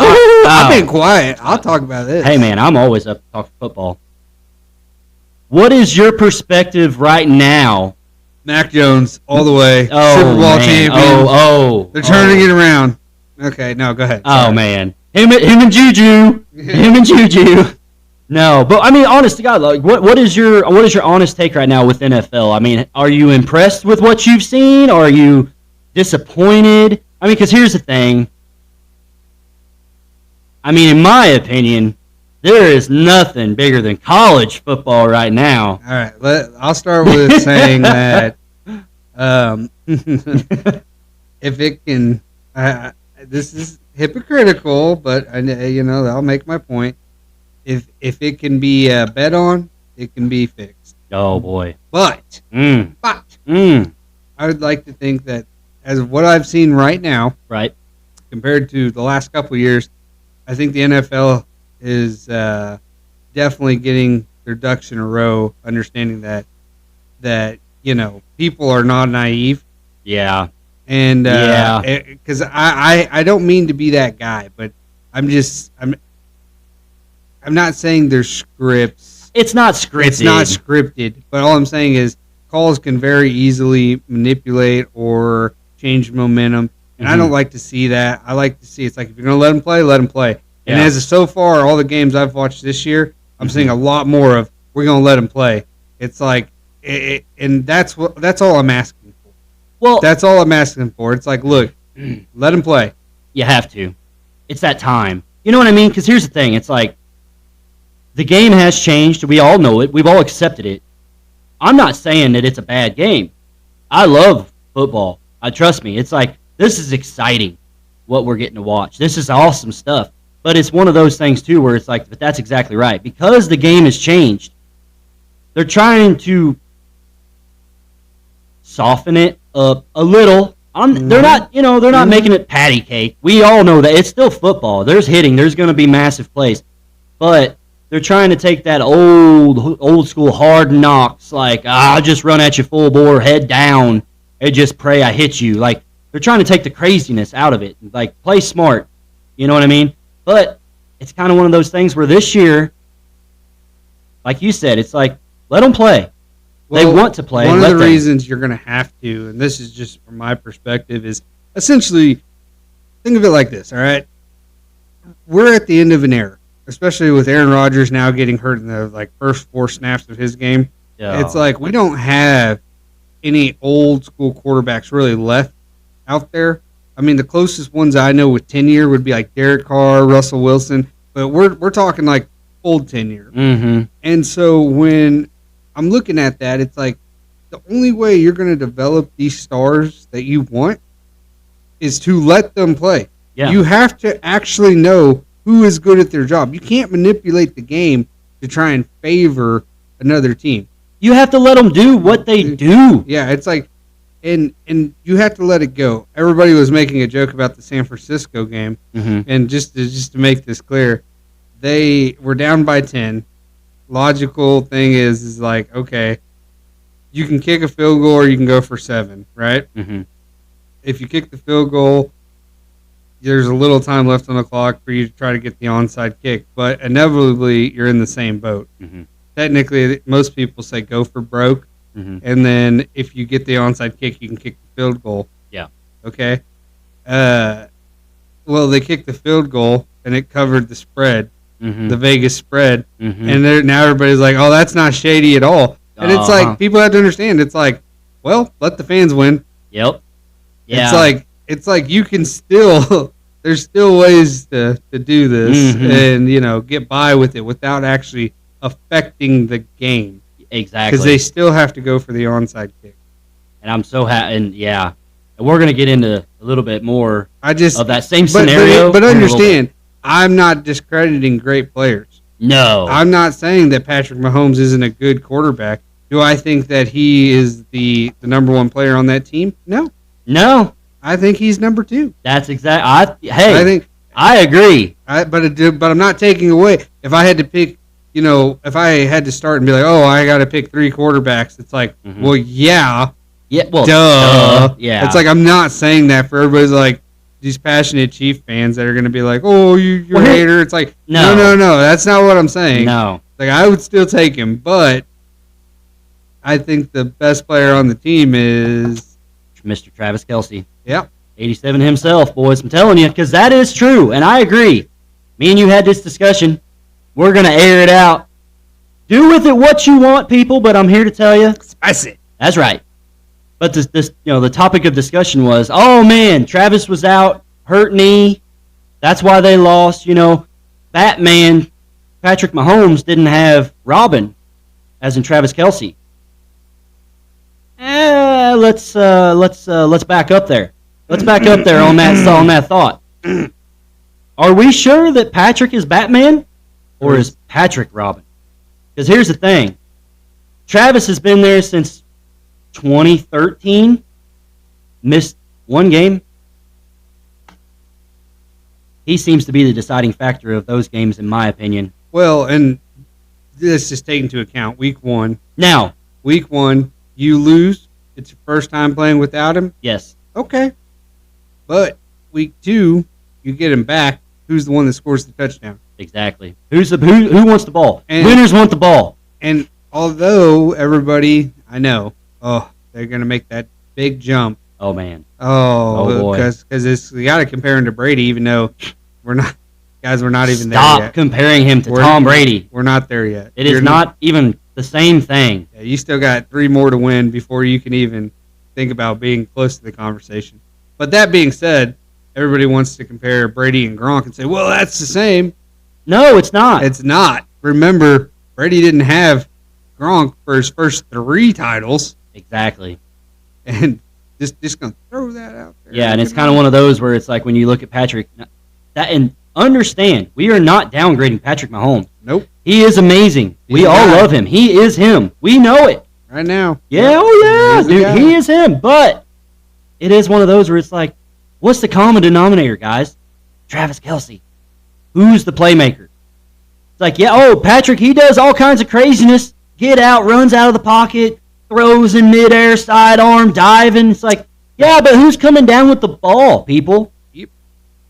I've been quiet. I'll talk about this. Hey, man, I'm always up to talk football. What is your perspective right now? Mac Jones, all the way. Oh, Super Bowl champion. They're turning it around. Okay, no, go ahead. Sorry. Oh, man. Him and Juju. Him and Juju. No, but I mean, honest to God, like, what is your honest take right now with NFL? I mean, are you impressed with what you've seen? Or are you disappointed? I mean, because here's the thing. I mean, in my opinion, there is nothing bigger than college football right now. All right, I'll start with saying that if it can, this is hypocritical, but I'll make my point. If it can be bet on, it can be fixed. Oh boy! But I would like to think that, as what I've seen right now, right, compared to the last couple of years, I think the NFL is definitely getting their ducks in a row, understanding that people are not naive. Yeah. And because I don't mean to be that guy, but I'm not saying there's scripts. It's not scripted. It's not scripted. But all I'm saying is calls can very easily manipulate or change momentum. And I don't like to see that. I like to see it's like, if you're going to let them play, let them play. Yeah. And as of so far, all the games I've watched this year, I'm seeing a lot more of, we're going to let them play. It's like, and that's all I'm asking for. Well, that's all I'm asking for. It's like, look, let them play. You have to. It's that time. You know what I mean? Because here's the thing. It's like, the game has changed. We all know it. We've all accepted it. I'm not saying that it's a bad game. I love football. Trust me. It's like, this is exciting, what we're getting to watch. This is awesome stuff. But it's one of those things, too, where it's like, but that's exactly right. Because the game has changed, they're trying to soften it up a little. They're not making it patty cake. We all know that. It's still football. There's hitting. There's going to be massive plays. But they're trying to take that old school hard knocks, like, I'll just run at you full bore, head down, and just pray I hit you. Like, they're trying to take the craziness out of it. Like, play smart. You know what I mean? But it's kind of one of those things where this year, like you said, it's like, let them play. Well, they want to play. One of the reasons you're going to have to, and this is just from my perspective, is essentially, think of it like this, all right? We're at the end of an era, especially with Aaron Rodgers now getting hurt in the first 4 snaps of his game. Yeah. It's like we don't have any old school quarterbacks really left out there. I mean, the closest ones I know with tenure would be like Derek Carr, Russell Wilson, but we're talking like old tenure. Mm-hmm. And so when I'm looking at that, it's like the only way you're going to develop these stars that you want is to let them play. Yeah. You have to actually know who is good at their job. You can't manipulate the game to try and favor another team. You have to let them do what they do. Yeah, it's like, and you have to let it go. Everybody was making a joke about the San Francisco game, and just to make this clear, they were down by 10. Logical thing is like, okay, you can kick a field goal or you can go for 7, right? Mm-hmm. If you kick the field goal, there's a little time left on the clock for you to try to get the onside kick, but inevitably you're in the same boat. Mm-hmm. Technically, most people say go for broke, and then if you get the onside kick, you can kick the field goal. Yeah. Okay. Well, they kicked the field goal, and it covered the spread, the Vegas spread, and now everybody's like, "Oh, that's not shady at all." And it's like people have to understand. It's like, well, let the fans win. Yep. Yeah. It's like you can still. There's still ways to do this, and get by with it without actually affecting the game. Exactly. Because they still have to go for the onside kick. And I'm so happy. And yeah, and we're going to get into a little bit more of that same but, scenario. But understand, I'm not discrediting great players. No. I'm not saying that Patrick Mahomes isn't a good quarterback. Do I think that he is the number one player on that team? No. No. I think he's number 2. That's exactly. I agree. But I'm not taking away. If I had to pick, if I had to start and be like, oh, I got to pick 3 quarterbacks, it's like, well, yeah. Yeah, well, duh. Yeah. It's like I'm not saying that for everybody's like these passionate Chief fans that are going to be like, oh, you're a hater. It's like, no. That's not what I'm saying. No. Like, I would still take him, but I think the best player on the team is Mr. Travis Kelce. Yeah. 87 himself, boys. I'm telling you, because that is true, and I agree. Me and you had this discussion. We're going to air it out. Do with it what you want, people, but I'm here to tell you. Spicy. That's right. But this, the topic of discussion was, oh, man, Travis was out, hurt knee. That's why they lost. Batman, Patrick Mahomes didn't have Robin, as in Travis Kelce. Let's back up there. Let's back up there on that thought. Are we sure that Patrick is Batman, or is Patrick Robin? Because here's the thing: Travis has been there since 2013. Missed 1 game. He seems to be the deciding factor of those games, in my opinion. Well, and this is taken into account week 1. Now, week 1, you lose. It's your first time playing without him. Yes. Okay. But week 2, you get him back. Who's the one that scores the touchdown? Exactly. Who wants the ball? And winners want the ball. And although everybody, I know, they're going to make that big jump. Oh, man. Oh boy. Because you got to compare him to Brady, even though we're not even there yet. Stop comparing him to Tom Brady. We're not there yet. It is not even the same thing. Yeah, you still got 3 more to win before you can even think about being close to the conversation. But that being said, everybody wants to compare Brady and Gronk and say, well, that's the same. No, it's not. It's not. Remember, Brady didn't have Gronk for his first 3 titles. Exactly. And just going to throw that out there. Yeah, and it's kind of one of those where it's like when you look at Patrick, and understand, we are not downgrading Patrick Mahomes. Nope. He is amazing. We all love him. He is him. We know it. Right now. Yeah, oh yeah, dude, he is him. But it is one of those where it's like, what's the common denominator, guys? Travis Kelce. Who's the playmaker? It's like, yeah, Patrick, he does all kinds of craziness. Get out, runs out of the pocket, throws in midair, sidearm, diving. It's like, yeah, but who's coming down with the ball, people? Yep.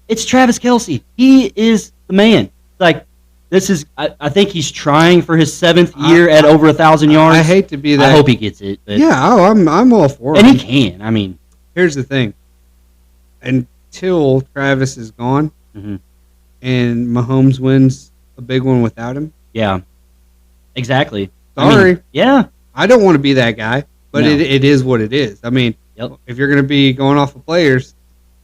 It's Travis Kelce. He is the man. It's like, this is, I think he's trying for his 7th year at over 1,000 yards. I hate to be that. I hope he gets it. But, yeah, I'm all for it. And he can. I mean. Here's the thing. Until Travis is gone and Mahomes wins a big one without him. Yeah. Exactly. Sorry. I mean, yeah. I don't want to be that guy, but it is what it is. I mean, if you're going to be going off of players,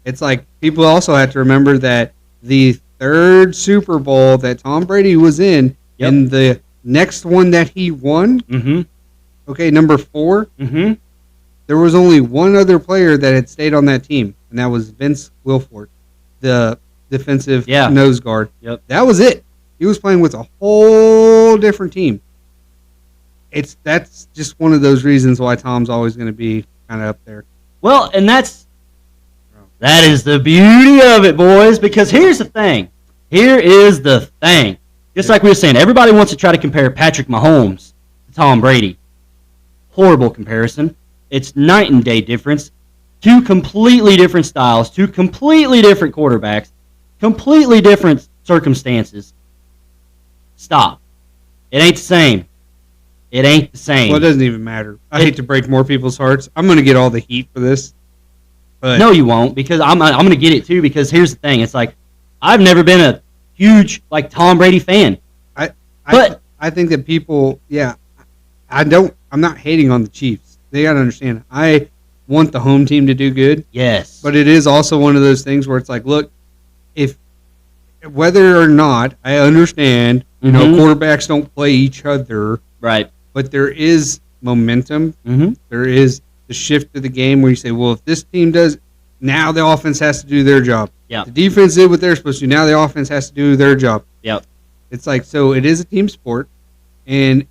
it's like people also have to remember that the 3rd Super Bowl that Tom Brady was in, and the next one that he won, okay, number 4, there was only one other player that had stayed on that team, and that was Vince Wilfork, the defensive nose guard. Yep. That was it. He was playing with a whole different team. That's just one of those reasons why Tom's always going to be kind of up there. Well, and that is the beauty of it, boys, because here's the thing. Here is the thing. Just like we were saying, everybody wants to try to compare Patrick Mahomes to Tom Brady. Horrible comparison. It's night and day difference. two completely different styles, two completely different quarterbacks, completely different circumstances. Stop. It ain't the same. It ain't the same. Well, it doesn't even matter. I hate to break more people's hearts. I'm going to get all the heat for this. But no, you won't, because I'm going to get it too, because here's the thing. It's like, I've never been a huge, like, Tom Brady fan. I think that people, I'm not hating on the Chiefs. They got to understand. I want the home team to do good. Yes. But it is also one of those things where it's like, look, whether or not I understand, quarterbacks don't play each other. Right. But there is momentum. Mm-hmm. There is the shift of the game where you say, well, if this team does, now the offense has to do their job. Yeah. The defense did what they're supposed to do. Now the offense has to do their job. Yep. It's like, so it is a team sport. And,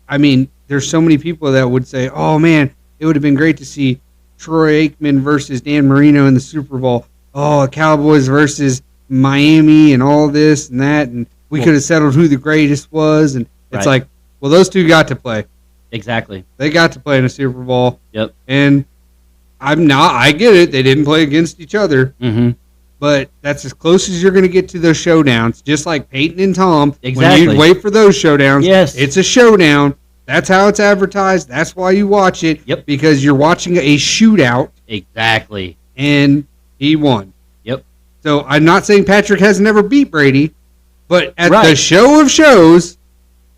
I mean, there's so many people that would say, oh, man, it would have been great to see Troy Aikman versus Dan Marino in the Super Bowl. Oh, Cowboys versus Miami and all this and that. And we could have settled who the greatest was. And it's like, well, those two got to play. Exactly. They got to play in a Super Bowl. Yep. And I get it. They didn't play against each other. Mm-hmm. But that's as close as you're going to get to those showdowns, just like Peyton and Tom. Exactly. When you wait for those showdowns, yes, it's a showdown. That's how it's advertised. That's why you watch it. Yep. Because you're watching a shootout. Exactly. And he won. Yep. So I'm not saying Patrick has never beat Brady, but at the show of shows,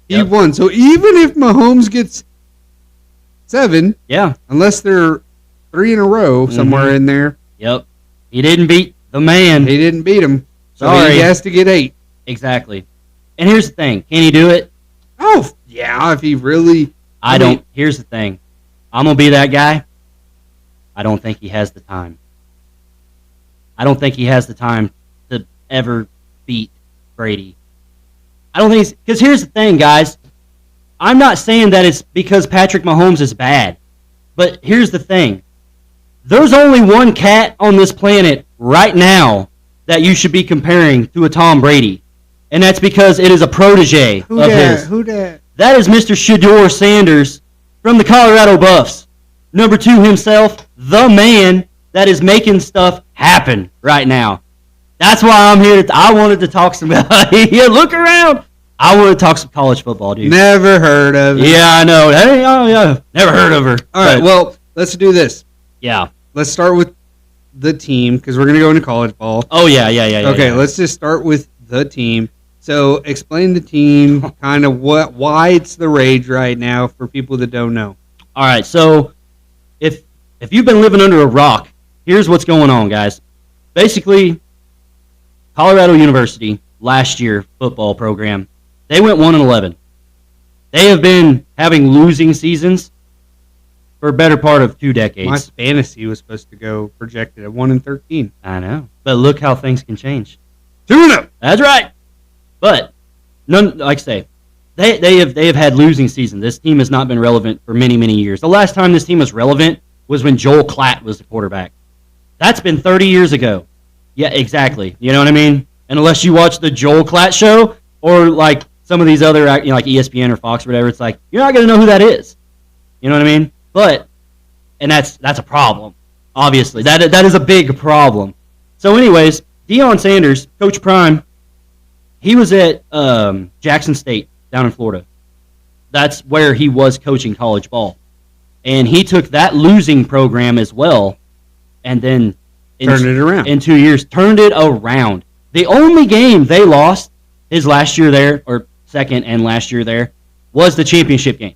he won. So even if Mahomes gets 7, unless they're 3 in a row somewhere in there. Yep. He didn't beat the man. He didn't beat him. So Sorry. he has to get 8. Exactly. And here's the thing. Can he do it? Oh, yeah, if he really... Here's the thing. I'm going to be that guy. I don't think he has the time. I don't think he has the time to ever beat Brady. I don't think because here's the thing, guys. I'm not saying that it's because Patrick Mahomes is bad. But here's the thing. There's only one cat on this planet right now that you should be comparing to a Tom Brady. And that's because it is a protege of his. Who dat? That is Mr. Shedeur Sanders from the Colorado Buffs. Number 2 himself, the man that is making stuff happen right now. That's why I'm here. I wanted to talk some. Look around. I want to talk some college football, dude. Never heard of it. Yeah, I know. Hey, never heard of her. All right, well, let's do this. Yeah. Let's start with the team because we're going to go into college ball. Oh, yeah. Okay, let's just start with the team. So explain the team, kind of why it's the rage right now for people that don't know. All right, so if you've been living under a rock, here's what's going on, guys. Basically, Colorado University last year football program, they went 1-11. They have been having losing seasons for a better part of 2 decades. My fantasy was supposed to go projected at 1-13. I know, but look how things can change. 2-0. That's right. But none, like I say, they have had losing season. This team has not been relevant for many, many years. The last time this team was relevant was when Joel Klatt was the quarterback. That's been 30 years ago. Yeah, exactly. You know what I mean? And unless you watch the Joel Klatt show or like some of these other, like ESPN or Fox or whatever, it's like you're not going to know who that is. You know what I mean? But and that's a problem. Obviously, that is a big problem. So, anyways, Deion Sanders, Coach Prime. He was at Jackson State down in Florida. That's where he was coaching college ball. And he took that losing program as well and then turned it around. In 2 years, turned it around. The only game they lost his last year there, or second and last year there, was the championship game.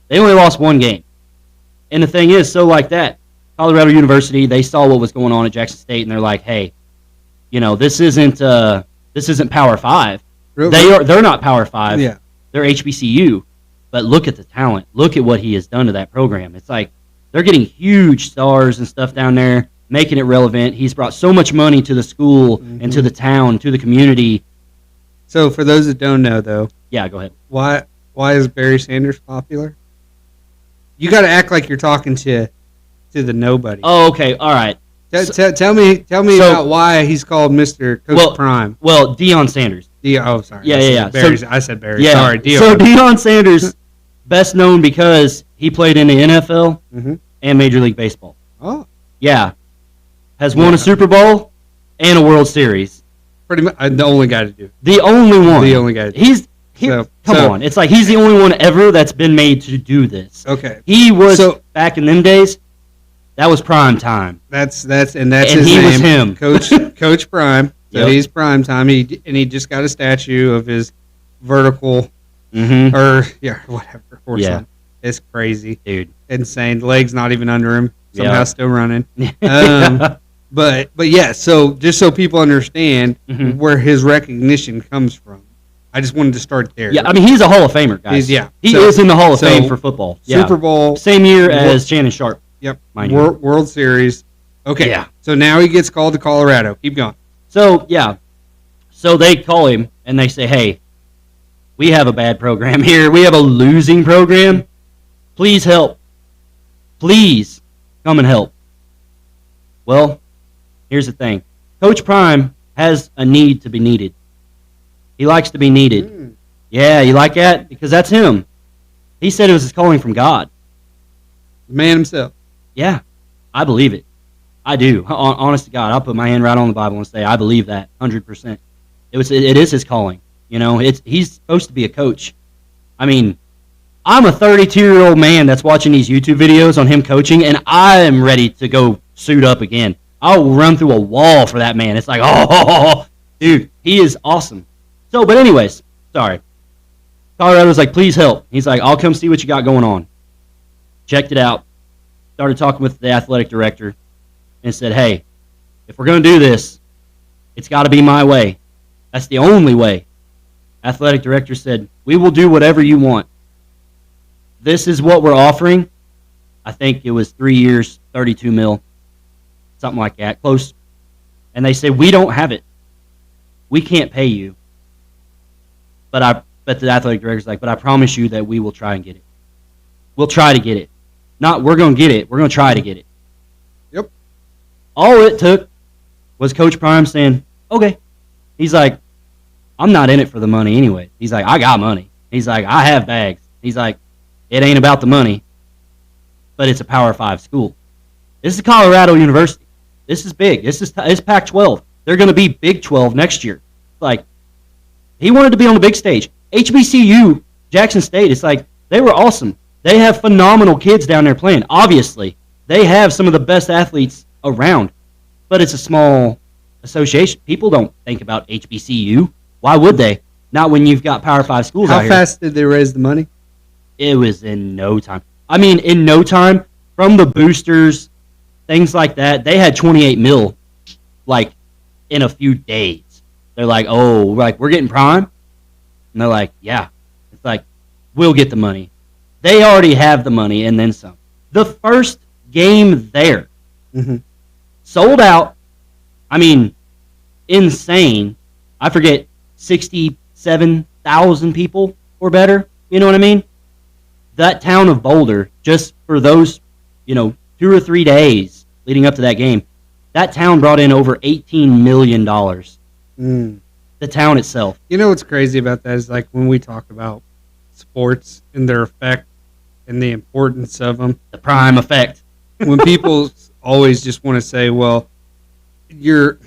They only lost 1 game. And the thing is, so like that, Colorado University, they saw what was going on at Jackson State, and they're like, hey, this isn't Power 5. They're not Power 5. Yeah. They're HBCU. But look at the talent. Look at what he has done to that program. It's like they're getting huge stars and stuff down there, making it relevant. He's brought so much money to the school and to the town, to the community. So for those that don't know, though. Yeah, go ahead. Why is Barry Sanders popular? You got to act like you're talking to the nobody. Oh, okay. All right. Tell me about why he's called Mr. Coach Prime. Well, Deion Sanders. Sorry. Yeah. I said Barry. Yeah. Sorry, Deion. So Deion Sanders, best known because he played in the NFL and Major League Baseball. Oh, yeah, has won a Super Bowl and a World Series. Pretty much, the only guy to do it. The only one. The only guy. Come on. It's like he's the only one ever that's been made to do this. Okay. He was back in them days. That was prime time. That's his name. Was him, Coach Prime. So he's prime time. He just got a statue of his vertical, whatever. Yeah, it's crazy, dude. Insane. Legs not even under him. Somehow still running. But yeah. So just so people understand where his recognition comes from, I just wanted to start there. Yeah, I mean he's a Hall of Famer, guys. He is in the Hall of Fame for football. Super Bowl, same year as Shannon Sharpe. Yep. World Series. Okay. Yeah. So now he gets called to Colorado. Keep going. So yeah. So they call him and they say, "Hey, we have a bad program here. We have a losing program. Please help. Please come and help." Well, here's the thing. Coach Prime has a need to be needed. He likes to be needed. Yeah, you like that? Because that's him. He said it was his calling from God. The man himself. Yeah, I believe it. I do. Honest to God, I'll put my hand right on the Bible and say I believe that 100%. It is his calling. You know, he's supposed to be a coach. I mean, I'm a 32-year-old man that's watching these YouTube videos on him coaching, and I am ready to go suit up again. I'll run through a wall for that man. It's like, oh, dude, he is awesome. So, but anyways, sorry. Colorado's like, please help. He's like, I'll come see what you got going on. Checked it out. Started talking with the athletic director and said, hey, if we're going to do this, it's got to be my way. That's the only way. Athletic director said, we will do whatever you want. This is what we're offering. I think it was 3 years, 32 mil, something like that, close. And they said, we don't have it. We can't pay you. But the athletic director's like, but I promise you that we will try and get it. We'll try to get it. Not we're going to get it. We're going to try to get it. Yep. All it took was Coach Prime saying, okay. He's like, I'm not in it for the money anyway. He's like, I got money. He's like, I have bags. He's like, it ain't about the money, but it's a Power 5 school. This is Colorado University. This is big. It's Pac-12. They're going to be Big 12 next year. Like, he wanted to be on the big stage. HBCU, Jackson State, it's like, they were awesome. They have phenomenal kids down there playing. Obviously, they have some of the best athletes around, but it's a small association. People don't think about HBCU. Why would they? Not when you've got Power 5 schools out here. How fast did they raise the money? It was in no time. I mean, in no time, from the boosters, things like that, they had 28 mil, like, in a few days. They're like, oh, we're getting Prime? And they're like, yeah. It's like, we'll get the money. They already have the money and then some. The first game there, sold out. I mean, insane. I forget, 67,000 people or better. You know what I mean? That town of Boulder, just for those, 2 or 3 days leading up to that game, that town brought in over $18 million. The town itself. You know what's crazy about that is like when we talk about sports and their effect and the importance of them. The prime effect. When people always just want to say, well, you're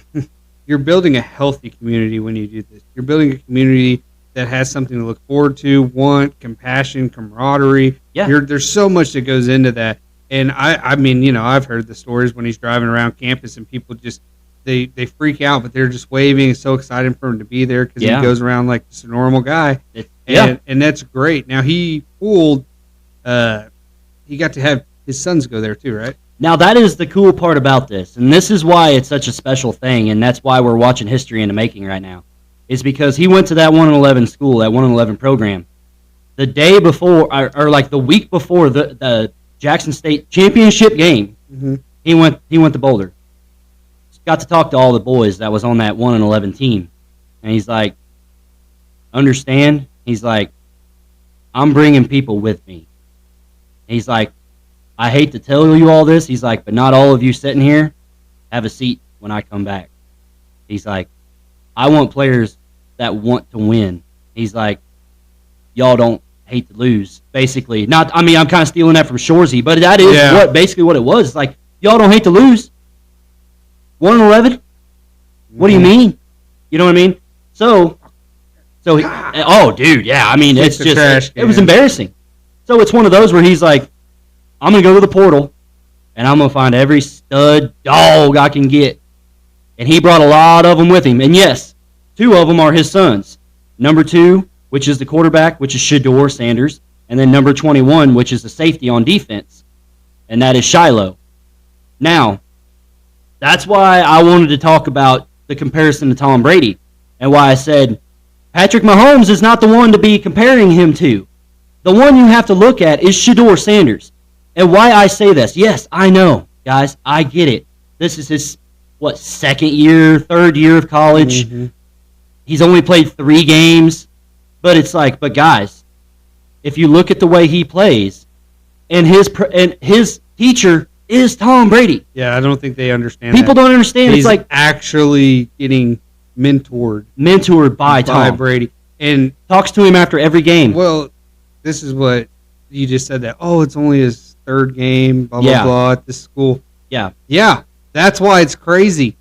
building a healthy community when you do this. You're building a community that has something to look forward to, want, compassion, camaraderie. Yeah. There's so much that goes into that. And I mean, I've heard the stories when he's driving around campus and people just, they freak out, but they're just waving and so excited for him to be there because he goes around like just a normal guy. And that's great. Now he got to have his sons go there too, right? Now that is the cool part about this, and this is why it's such a special thing, and that's why we're watching history in the making right now, is because he went to that 1-11 school, that 1-11 program. The day before, or like the week before the Jackson State championship game, he went to Boulder. Got to talk to all the boys that was on that 1-11 team, and he's like, understand? He's like, I'm bringing people with me. He's like, I hate to tell you all this. He's like, but not all of you sitting here have a seat when I come back. He's like, I want players that want to win. He's like, y'all don't hate to lose, basically. I'm kind of stealing that from Shoresy, but that is basically what it was. It's like, Y'all don't hate to lose. 1-11. What do you mean? You know what I mean? So, oh, dude, yeah. I mean, it's just it was embarrassing. So it's one of those where he's like, I'm gonna go to the portal, and I'm gonna find every stud dog I can get. And he brought a lot of them with him. And yes, 2 of them are his sons. Number 2, which is the quarterback, which is Shedeur Sanders, and then number 21, which is the safety on defense, and that is Shiloh. Now, that's why I wanted to talk about the comparison to Tom Brady, and why I said Patrick Mahomes is not the one to be comparing him to. The one you have to look at is Shedeur Sanders. And why I say this, yes, I know, guys, I get it. This is his, second year, third year of college. Mm-hmm. He's only played 3 games. But it's like, but guys, if you look at the way he plays, and his teacher is Tom Brady. Yeah, I don't think they understand. People don't understand. He's it's like actually getting mentored by Tom Brady, and talks to him after every game. Well, this is what you just said, that it's only his 3rd game, blah blah blah, at this school. Yeah. That's why it's crazy.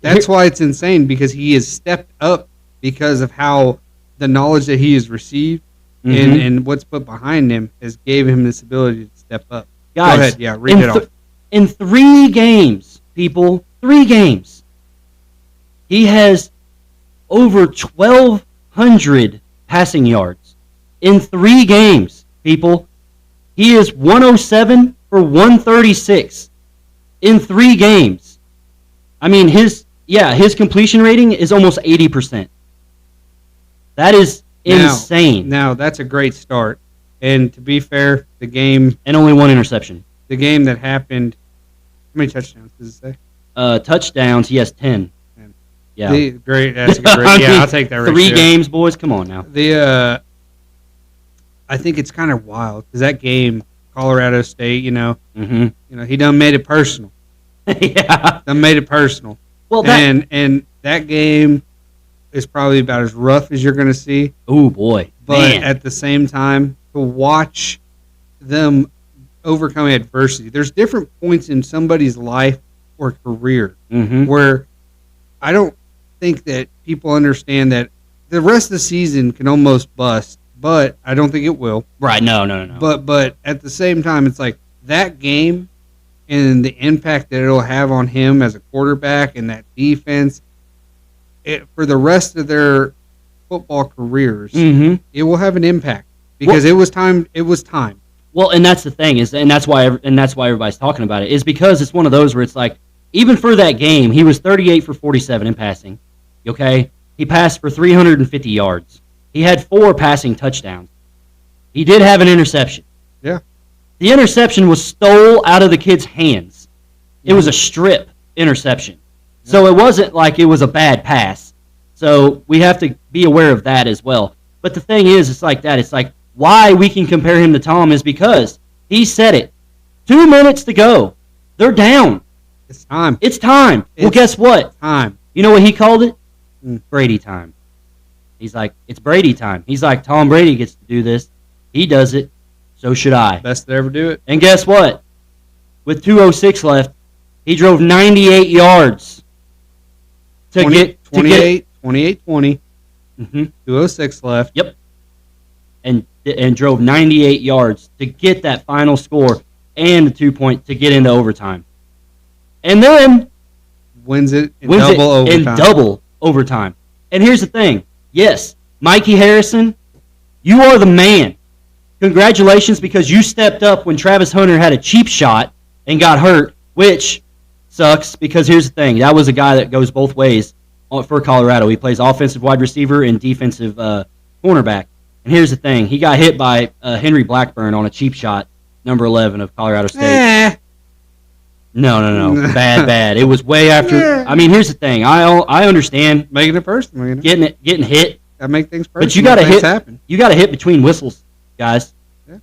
That's why it's insane, because he has stepped up because of how the knowledge that he has received and what's put behind him has gave him this ability to step up. Guys, go ahead, yeah, read it off. In 3 games, people, 3 games, he has over 1,200 passing yards. In 3 games, people, he is 107 for 136 in 3 games. I mean, his completion rating is almost 80%. That is insane. Now, that's a great start. And to be fair, the game... And only 1 interception. The game that happened... How many touchdowns does it say? Touchdowns, he has 10. 10. Yeah. Great. That's a good rate. Yeah, I'll take that ratio. 3 games, boys. Come on now. I think it's kind of wild, because that game, Colorado State, he done made it personal. Yeah. Done made it personal. Well, and that game... is probably about as rough as you're going to see. Oh, boy. But at the same time, to watch them overcome adversity, there's different points in somebody's life or career where I don't think that people understand that the rest of the season can almost bust, but I don't think it will. Right, no. But at the same time, it's like that game and the impact that it'll have on him as a quarterback and that defense, for the rest of their football careers, it will have an impact, because it was time. It was time. Well, and that's the thing and that's why everybody's talking about it, is because it's one of those where it's like, even for that game, he was 38 for 47 in passing. Okay, he passed for 350 yards. He had 4 passing touchdowns. He did have an interception. Yeah, the interception was stole out of the kid's hands. It was a strip interception. So it wasn't like it was a bad pass. So we have to be aware of that as well. But the thing is, it's like that. It's like, why we can compare him to Tom is because he said it. 2 minutes to go. They're down. It's time. Well, guess what? Time. You know what he called it? Brady time. He's like, it's Brady time. He's like, Tom Brady gets to do this. He does it. So should I. Best to ever do it. And guess what? With 2:06 left, he drove 98 yards. 28-20, 2:06 left. Yep. And drove 98 yards to get that final score and the 2 point to get into overtime. And then wins it in double overtime. And here's the thing. Yes, Mikey Harrison, you are the man. Congratulations, because you stepped up when Travis Hunter had a cheap shot and got hurt, which sucks, because here's the thing. That was a guy that goes both ways for Colorado. He plays offensive wide receiver and defensive cornerback. And here's the thing. He got hit by Henry Blackburn on a cheap shot, number 11 of Colorado State. No. Bad. It was way after. I mean, here's the thing. I understand. Making it personal. Getting hit. Gotta make things personal. But you gotta hit. Happen. You gotta hit between whistles, guys. Yeah.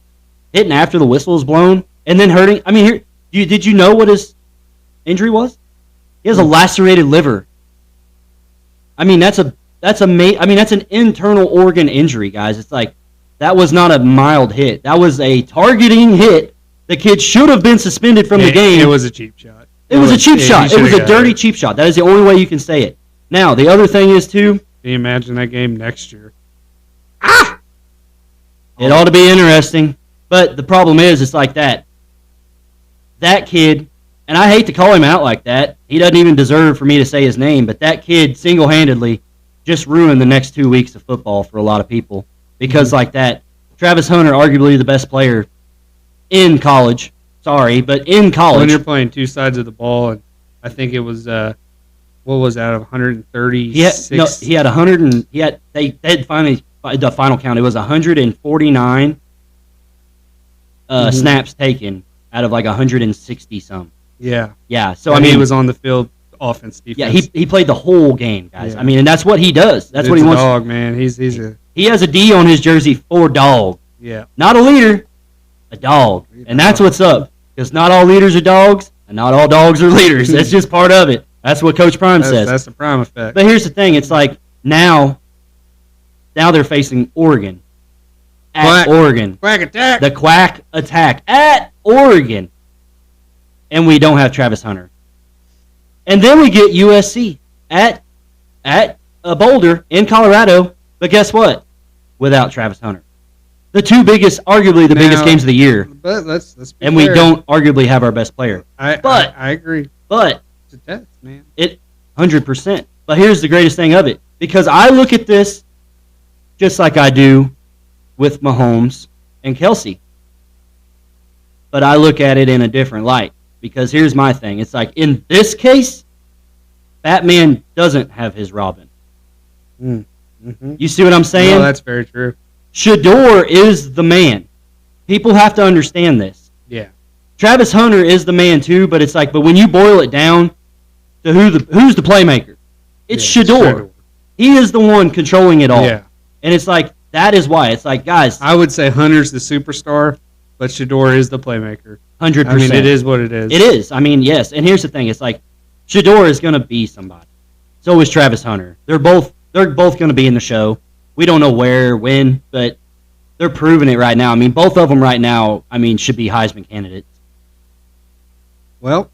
Hitting after the whistle is blown and then hurting. I mean, did you know what his injury was? He has a lacerated liver. I mean, that's an internal organ injury, guys. It's like, that was not a mild hit. That was a targeting hit The kid should have been suspended from the game. It was a cheap shot. It was a cheap shot. It was a dirty cheap shot. That is the only way you can say it. Now, the other thing is, too. Can you imagine that game next year? It ought to be interesting. But the problem is, it's like that. That kid, and I hate to call him out like that. He doesn't even deserve for me to say his name. But that kid single-handedly just ruined the next 2 weeks of football for a lot of people. Because like that, Travis Hunter, arguably the best player in college. Sorry, but in college. When you're playing two sides of the ball, and I think it was, what was out of 136? He had 100 and they finally, the final count, it was 149 snaps taken out of like 160 some. Yeah. Yeah. So, I mean, he was on the field, offense, defense. Yeah, he played the whole game, guys. Yeah. I mean, and that's what he does. That's what he wants. Dog, man. He has a D on his jersey for dog. Yeah. Not a leader, a dog. And that's what's up. Because not all leaders are dogs, and not all dogs are leaders. That's just part of it. That's what Coach Prime says. That's the Prime effect. But here's the thing. It's like now they're facing Oregon. At Oregon. Quack attack. The quack attack at Oregon. And we don't have Travis Hunter. And then we get USC at Boulder in Colorado. But guess what? Without Travis Hunter. The two biggest, arguably the biggest games of the year. But let's be and fair. We don't arguably have our best player. I agree. But it's a test, man. 100%. But here's the greatest thing of it. Because I look at this just like I do with Mahomes and Kelsey. But I look at it in a different light. Because here's my thing. It's like, in this case, Batman doesn't have his Robin. Mm-hmm. You see what I'm saying? No, that's very true. Shador is the man. People have to understand this. Yeah. Travis Hunter is the man too, but it's like, but when you boil it down to who's the playmaker? It's Shador. He is the one controlling it all. Yeah. And it's like, that is why. It's like, guys. I would say Hunter's the superstar, but Shador is the playmaker. 100%. I mean, it is what it is. It is. I mean, yes. And here's the thing. It's like, Shador is going to be somebody. So is Travis Hunter. They're both going to be in the show. We don't know where, when, but they're proving it right now. I mean, both of them right now, I mean, should be Heisman candidates. Well,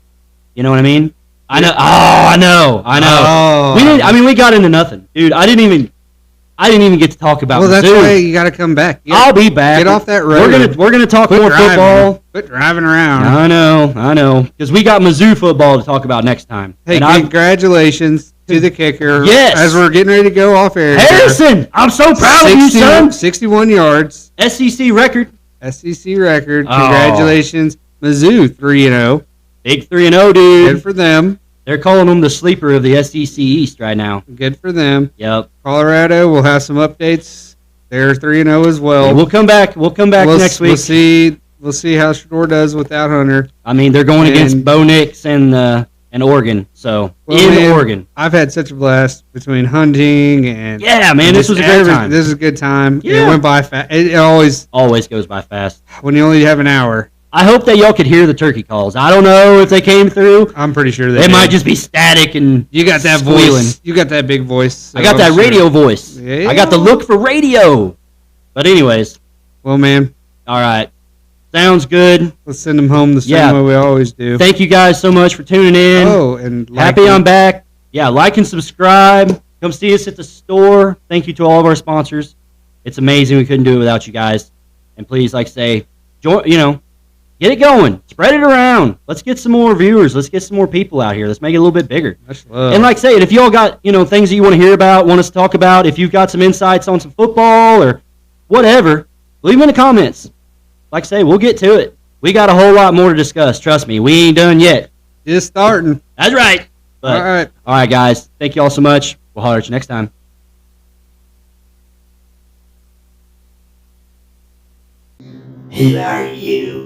you know what I mean? I know. Oh, I know. Oh. We got into nothing, dude. I didn't even get to talk about. Well, that's why you got to come back. I'll be back. Get off that road. We're gonna talk more football. Quit driving around. I know. Because we got Mizzou football to talk about next time. Hey, congratulations to the kicker. Yes. As we're getting ready to go off air. Harrison, I'm so proud of you, son. 61 yards. SEC record. Congratulations. Mizzou 3-0. Big 3-0, dude. Good for them. They're calling them the sleeper of the SEC East right now. Good for them. Yep. Colorado, we'll have some updates. They're 3-0 as well. Yeah, we'll come back next week. We'll see how Shador does without Hunter. I mean, they're going against Bo Nix and Oregon. So Oregon, I've had such a blast between hunting and this was a great time. This is a good time. Yeah. It went by fast. It always goes by fast when you only have an hour. I hope that y'all could hear the turkey calls. I don't know if they came through. I'm pretty sure they might just be static and you got that squealing. Voice. You got that big voice. So I got that radio voice. Yeah. I got the look for radio. But anyways, well, man. All right. Sounds good. Let's send them home the same way we always do. Thank you guys so much for tuning in. Oh, and happy I'm back. Yeah, like and subscribe. Come see us at the store. Thank you to all of our sponsors. It's amazing. We couldn't do it without you guys. And please, get it going. Spread it around. Let's get some more viewers. Let's get some more people out here. Let's make it a little bit bigger. And like I say, if y'all got things that you want to hear about, want us to talk about, if you've got some insights on some football or whatever, leave them in the comments. Like I say, we'll get to it. We got a whole lot more to discuss. Trust me, we ain't done yet. Just starting. That's right. But, all right, guys. Thank you all so much. We'll holler at you next time. Who are you?